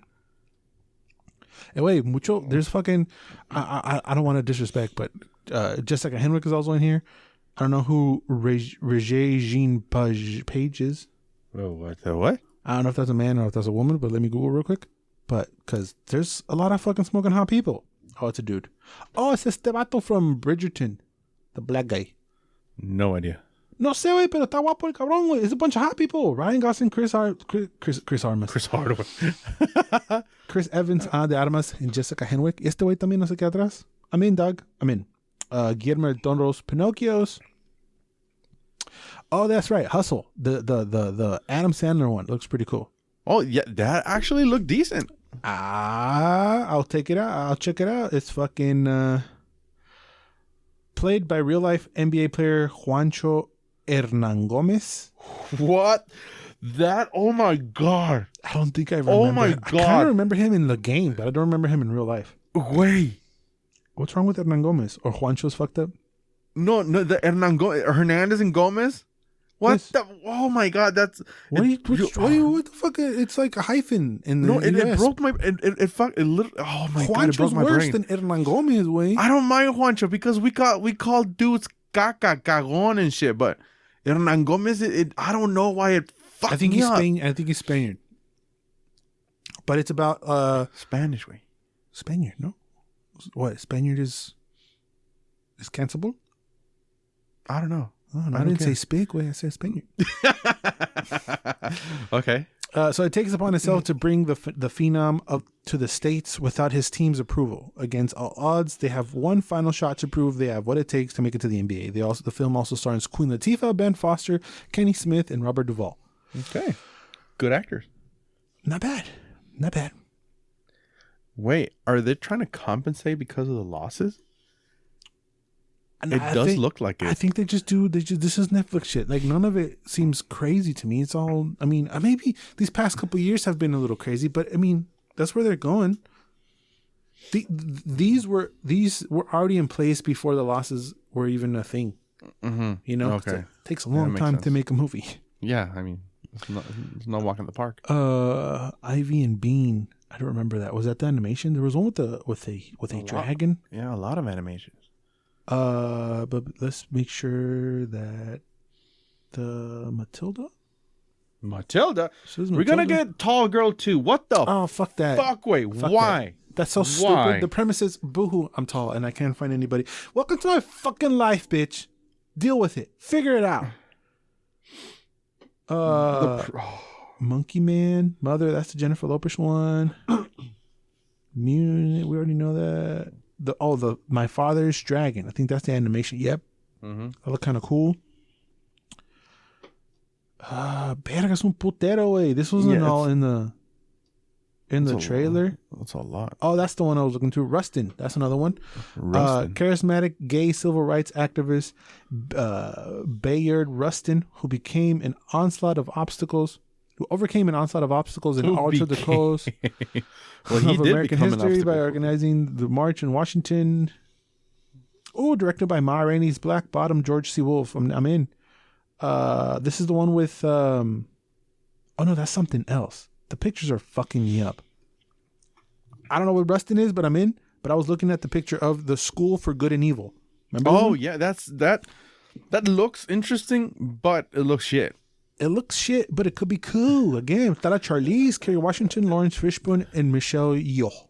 S1: Hey, wait, mucho. There's fucking. I don't want to disrespect, but just like a Henrik is also in here. I don't know who Regine Page is.
S2: Oh, what?
S1: I don't know if that's a man or if that's a woman, but let me Google real quick. But because there's a lot of fucking smoking hot people. Oh, it's a dude. Oh, it's este vato from Bridgerton, the black guy.
S2: No idea.
S1: No sé, güey, pero está guapo el cabrón, güey. It's a bunch of hot people. Ryan Gosling, Chris Armas. Chris Evans, Ana de Armas, and Jessica Henwick. Este güey también no sé qué atrás. I'm in, dog. I'm in. Guillermo del Toro's Pinocchios. Oh, that's right. Hustle. The Adam Sandler one looks pretty cool.
S2: Oh, yeah. That actually looked decent.
S1: I'll take it out. I'll check it out. It's fucking played by real life NBA player Juancho Hernan Gomez.
S2: What? That? Oh my god!
S1: I don't think I remember.
S2: Oh my god!
S1: I kind of remember him in the game, but I don't remember him in real life.
S2: Wait,
S1: what's wrong with Hernan Gomez? Or Juancho's fucked up?
S2: No, the Hernandez and Gomez. What
S1: yes.
S2: the? Oh my god! That's
S1: what the fuck? It's like a hyphen in the.
S2: No, it broke my. It literally. Oh my god! It broke my
S1: worse
S2: brain.
S1: than Hernan Gomez, way.
S2: I don't mind Juancho because we call dudes caca, cagón and shit, but Hernan Gomez, I don't know why it fucked me up.
S1: I think he's Spaniard. But it's about
S2: Spanish way.
S1: Spaniard, no? What? Spaniard is cancelable?
S2: I don't know.
S1: Oh, no, I didn't say speak way. I said Spaniard.
S2: Okay.
S1: So it takes upon itself to bring the phenom up to the States without his team's approval. Against all odds, they have one final shot to prove they have what it takes to make it to the NBA. The film also stars Queen Latifah, Ben Foster, Kenny Smith, and Robert Duvall.
S2: Okay. Good actors.
S1: Not bad. Not bad.
S2: Wait, are they trying to compensate because of the losses? It does look like it.
S1: I think they just do. This is Netflix shit. Like, none of it seems crazy to me. It's all. I mean, maybe these past couple of years have been a little crazy, but I mean, that's where they're going. These were already in place before the losses were even a thing.
S2: Mm-hmm.
S1: You know,
S2: okay.
S1: It takes a long time to make a movie.
S2: Yeah, I mean, it's not walk in the park.
S1: Ivy and Bean. I don't remember that. Was that the animation? There was one with a dragon.
S2: Yeah, a lot of animations.
S1: But let's make sure that the Matilda.
S2: We're gonna get Tall Girl 2. What the?
S1: Oh, fuck that.
S2: Wait, why?
S1: That's so stupid. The premise is, boohoo, I'm tall and I can't find anybody. Welcome to my fucking life, bitch. Deal with it. Figure it out. Monkey Man, Mother. That's the Jennifer Lopez one. Munich. We already know that. The My Father's Dragon. I think that's the animation. Yep.
S2: Mm-hmm.
S1: That look kind of cool. Verga, es un putero, way. This wasn't all in the trailer.
S2: That's a lot.
S1: Oh, that's the one I was looking to. Rustin. That's another one. Charismatic gay civil rights activist Bayard Rustin, who overcame an onslaught of obstacles and altered the course of American history by organizing the march in Washington. Oh, directed by Ma Rainey's Black Bottom, George C. Wolfe. I'm in. This is the one with oh no, that's something else. The pictures are fucking me up. I don't know what Rustin is, but I'm in. But I was looking at the picture of the School for Good and Evil. Remember?
S2: Oh yeah, that looks interesting, but it looks shit.
S1: It looks shit, but it could be cool. Again, Tara Charlize, Kerry Washington, Lawrence Fishburne, and Michelle Yeoh.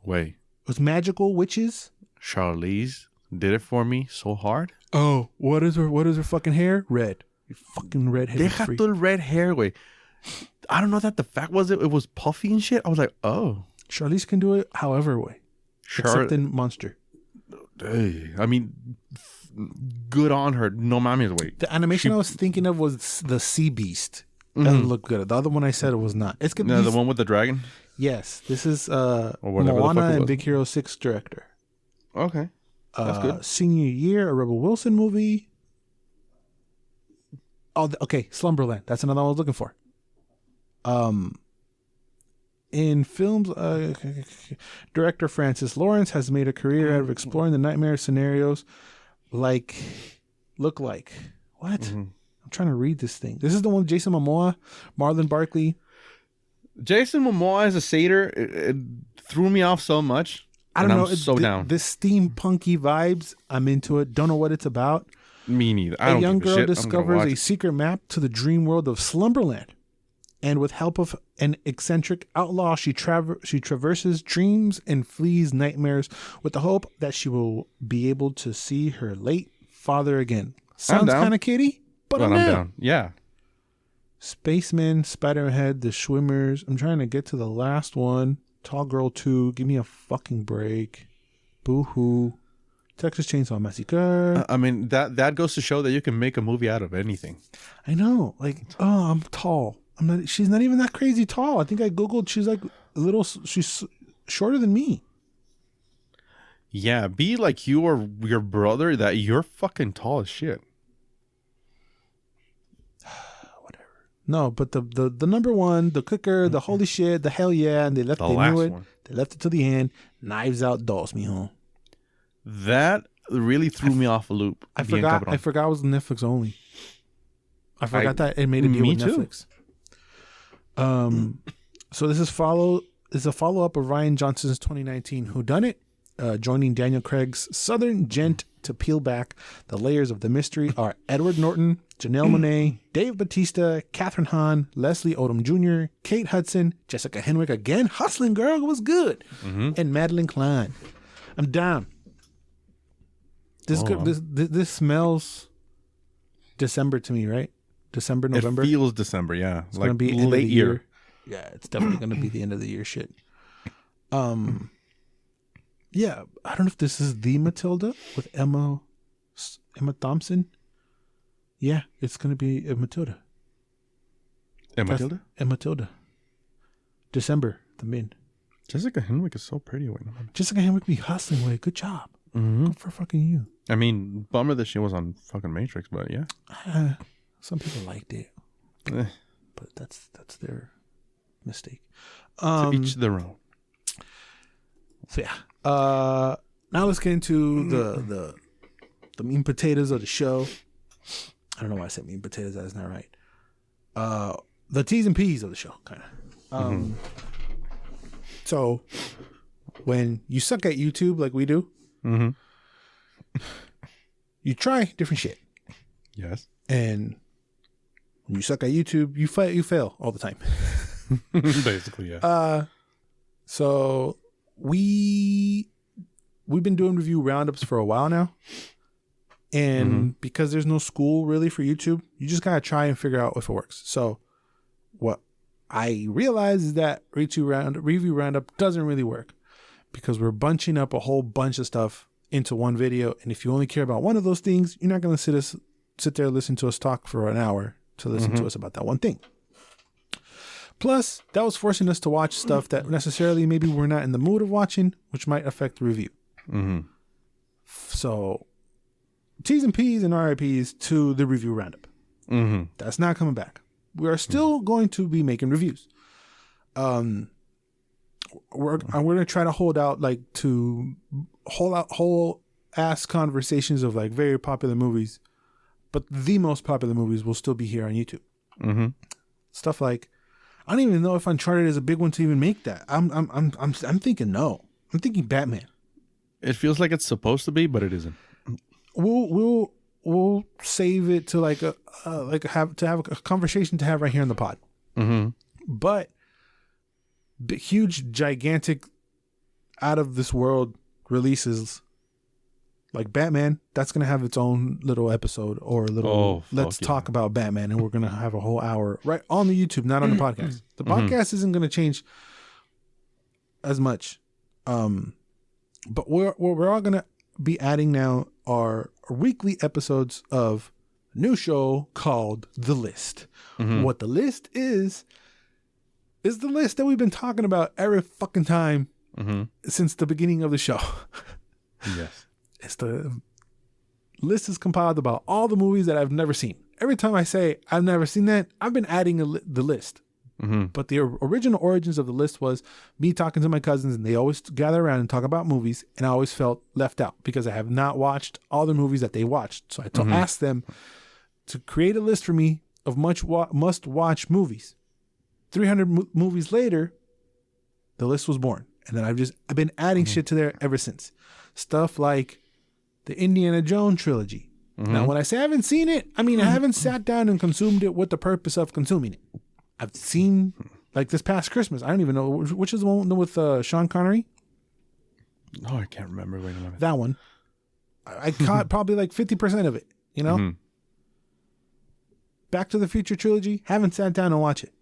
S2: Wait.
S1: It was magical witches.
S2: Charlize did it for me so hard.
S1: Oh, what is her fucking hair? Red. You fucking redheaded freak.
S2: Deja tu red hair, güey. I don't know that the fact was it was puffy and shit. I was like, oh.
S1: Charlize can do it however way. Except in Monster.
S2: I mean, good on her. No mames, wait.
S1: The animation I was thinking of was the Sea Beast. That doesn't look good. The other one I said it was not. It's good.
S2: No, the one with the dragon?
S1: Yes. This is Moana and Big Hero 6 director.
S2: Okay. That's good.
S1: Senior Year, a Rebel Wilson movie. Oh, okay. Slumberland. That's another one I was looking for. In films, director Francis Lawrence has made a career out of exploring the nightmare scenarios look like. What? Mm-hmm. I'm trying to read this thing. This is the one with Jason Momoa, Marlon Barkley.
S2: Jason Momoa as a satyr, it threw me off so much.
S1: I don't know.
S2: I'm so down.
S1: This steampunky vibes, I'm into it. Don't know what it's about.
S2: Me neither. A young girl
S1: discovers a secret map to the dream world of Slumberland. And with help of an eccentric outlaw, she traverses dreams and flees nightmares with the hope that she will be able to see her late father again. Sounds kind of kiddie, but I'm down.
S2: Yeah.
S1: Spaceman, Spiderhead, The Schwimmers. I'm trying to get to the last one. Tall Girl 2. Give me a fucking break. Boo-hoo. Texas Chainsaw Massacre.
S2: I mean, that goes to show that you can make a movie out of anything.
S1: I know. Like, oh, I'm tall. She's not even that crazy tall. I think I Googled. She's shorter than me.
S2: Yeah, be like you or your brother that you're fucking tall as shit.
S1: Whatever. No, but the number one, the cooker, the holy shit, the hell yeah, and they knew it. One. They left it to the end. Knives Out dos, mijo.
S2: That really threw me off a loop.
S1: I forgot it was Netflix only. I forgot that it made a deal with Netflix. So this is a follow-up of Rian Johnson's 2019 Whodunit, joining Daniel Craig's Southern Gent to peel back the layers of the mystery are Edward Norton, Janelle Monáe, Dave Bautista, Kathryn Hahn, Leslie Odom Jr., Kate Hudson, Jessica Henwick again, Hustling Girl was good, and Madeline Klein. I'm down. This smells December to me, right? December, November.
S2: It feels December, yeah.
S1: It's gonna be late year. Yeah, it's definitely gonna be the end of the year shit. Yeah, I don't know if this is the Matilda with Emma Thompson. Yeah, it's gonna be Matilda. Matilda. December, the mid.
S2: Jessica Henwick is so pretty.
S1: Jessica Henwick be hustling away. Good job. Good for fucking you.
S2: I mean, bummer that she was on fucking Matrix, but yeah.
S1: Some people liked it, but that's their mistake.
S2: To each their own.
S1: So yeah. Now let's get into the meat and potatoes of the show. I don't know why I said meat and potatoes. That's not right. The T's and P's of the show, kind of. So when you suck at YouTube like we do, you try different shit.
S2: Yes.
S1: And when you suck at YouTube, you fail all the time.
S2: Basically, yeah.
S1: So we've been doing review roundups for a while now. And because there's no school really for YouTube, you just gotta try and figure out if it works. So what I realized is that review roundup doesn't really work because we're bunching up a whole bunch of stuff into one video. And if you only care about one of those things, you're not gonna sit there and listen to us talk for an hour to listen to us about that one thing. Plus, that was forcing us to watch stuff that necessarily maybe we're not in the mood of watching, which might affect the review. So, T's and P's and RIPs to the review roundup. That's not coming back. We are still going to be making reviews. We're going to try to hold out whole ass conversations of like very popular movies. But the most popular movies will still be here on YouTube. Stuff like, I don't even know if Uncharted is a big one to even make that. I'm thinking no. I'm thinking Batman.
S2: It feels like it's supposed to be, but it isn't.
S1: We'll save it to have a conversation to have right here in the pod. But huge, gigantic, out of this world releases. Like Batman, that's going to have its own little episode or a little, let's talk about Batman. And we're going to have a whole hour right on the YouTube, not on the podcast. The podcast isn't going to change as much. But what we're all going to be adding now are weekly episodes of a new show called The List. What The List is the list that we've been talking about every fucking time since the beginning of the show.
S2: Yes.
S1: It's the list is compiled about all the movies that I've never seen. Every time I say I've never seen that, I've been adding the list. But the original origins of the list was me talking to my cousins, and they always gather around and talk about movies, and I always felt left out because I have not watched all the movies that they watched. So I asked them to create a list for me of must-watch movies. 300 movies later, the list was born. And then I've been adding shit to there ever since. Stuff like the Indiana Jones trilogy. Now, when I say I haven't seen it, I mean I haven't sat down and consumed it with the purpose of consuming it. I've seen, like this past Christmas, I don't even know, which is the one with Sean Connery?
S2: Oh, I can't remember. Wait a minute.
S1: That one. I caught probably like 50% of it, you know? Back to the Future trilogy, haven't sat down and watched it.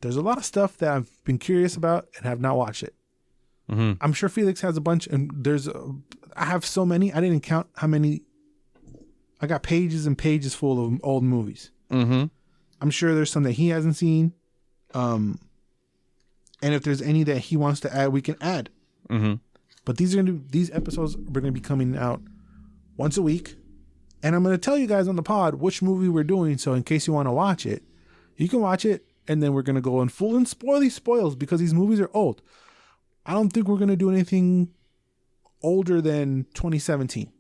S1: There's a lot of stuff that I've been curious about and have not watched it. I'm sure Felix has a bunch, and I have so many, I didn't count how many. I got pages and pages full of old movies. I'm sure there's some that he hasn't seen. And if there's any that he wants to add, we can add. But these episodes are going to be coming out once a week. And I'm going to tell you guys on the pod which movie we're doing. So in case you want to watch it, you can watch it. And then we're going to go in full and spoils because these movies are old. I don't think we're going to do anything older than 2017.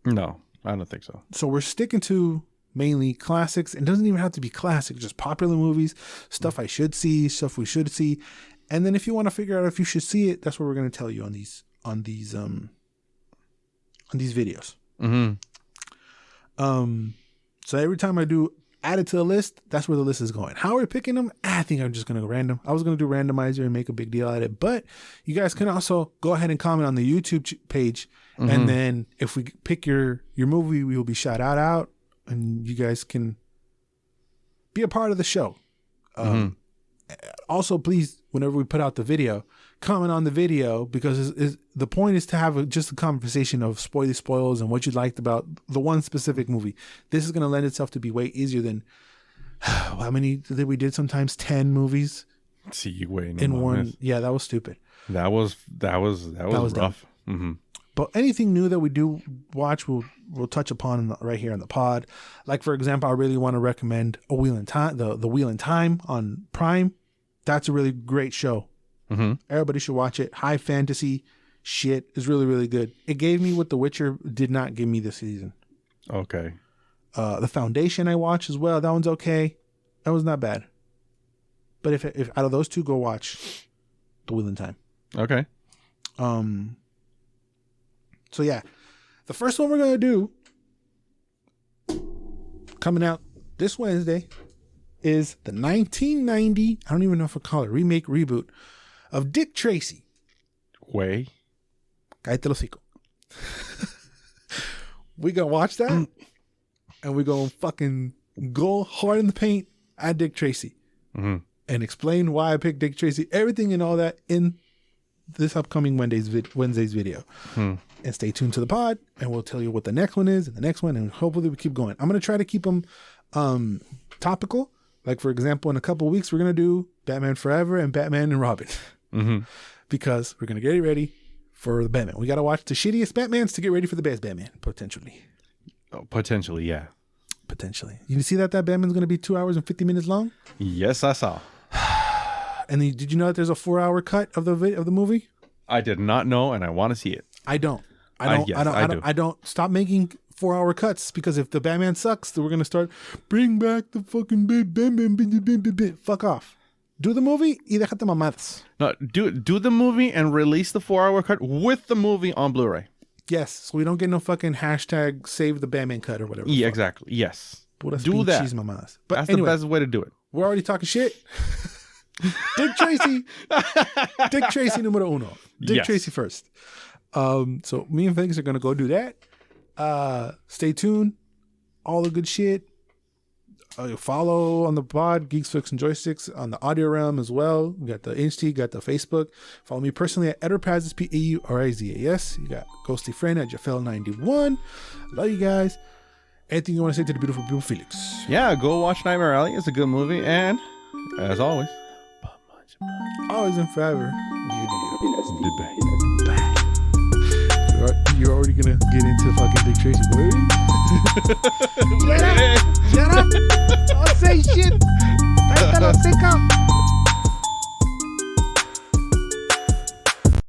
S2: No, I don't think so.
S1: So we're sticking to mainly classics. It doesn't even have to be classic, just popular movies, stuff I should see, stuff we should see. And then if you want to figure out if you should see it, that's what we're going to tell you on these videos. So every time I do add it to the list, that's where the list is going. How are we picking them? I think I'm just going to go random. I was going to do randomizer and make a big deal out of it, but you guys can also go ahead and comment on the YouTube page. And then if we pick your movie, we will be shout out and you guys can be a part of the show. Also, please, whenever we put out the video, comment on the video because the point is to have just a conversation of spoils and what you liked about the one specific movie. This is going to lend itself to be way easier than how many did we did sometimes 10 movies.
S2: See, wait,
S1: in one. Yeah, that was stupid.
S2: That was rough.
S1: But anything new that we do watch, we'll touch upon right here on the pod. Like for example, I really want to recommend A Wheel in Time, the Wheel in Time on Prime. That's a really great show. Everybody should watch it. High fantasy shit is really, really good. It gave me what The Witcher did not give me this season.
S2: Okay.
S1: The Foundation I watched as well. That one's okay. That was not bad. But if out of those two, go watch The Wheel in Time.
S2: Okay.
S1: So yeah, the first one we're gonna do coming out this Wednesday is the 1990. I don't even know if I call it remake, reboot of Dick Tracy.
S2: Way.
S1: Cállate el hocico. We gonna watch that, and we gonna fucking go hard in the paint at Dick Tracy, and explain why I picked Dick Tracy, everything and all that in this upcoming Wednesday's video. And stay tuned to the pod, and we'll tell you what the next one is, and the next one, and hopefully we keep going. I'm gonna try to keep them topical. Like for example, in a couple of weeks, we're gonna do Batman Forever and Batman and Robin, because we're gonna get ready for the Batman. We gotta watch the shittiest Batmans to get ready for the best Batman, potentially.
S2: Oh, potentially, yeah.
S1: Potentially. You see that Batman's gonna be 2 hours and 50 minutes long?
S2: Yes, I saw.
S1: And then, did you know that there's a 4-hour cut of the movie?
S2: I did not know, and I want to see it.
S1: I don't stop making 4-hour cuts, because if the Batman sucks, then we're gonna start bring back the fucking Batman. Fuck off. Do the movie y déjate mamadas.
S2: No, do the movie and release the 4-hour cut with the movie on Blu-ray.
S1: Yes, so we don't get no fucking hashtag save the Batman cut or whatever.
S2: Yeah, exactly. Yes.
S1: Puras
S2: do that.
S1: Mamadas. But
S2: that's
S1: anyway,
S2: the best way to do it.
S1: We're already talking shit. Dick Tracy. Dick Tracy numero uno. Dick Tracy first. So me and Felix are gonna go do that. Stay tuned. All the good shit. Follow on the pod, Geeks, Flicks, and Joysticks on the audio realm as well. We got the Insta, got the Facebook. Follow me personally at Edderpazes, P-A-U-R-I-Z-A-S. You got Ghosty Friend at Jafel91. Love you guys. Anything you want to say to the beautiful Felix?
S2: Yeah, go watch Nightmare Alley. It's a good movie. And as always,
S1: always and forever.
S2: Bye.
S1: You're already gonna get into fucking Dick Tracy, boy. Shut up! Shut up! Don't say shit! Cállate los hocico.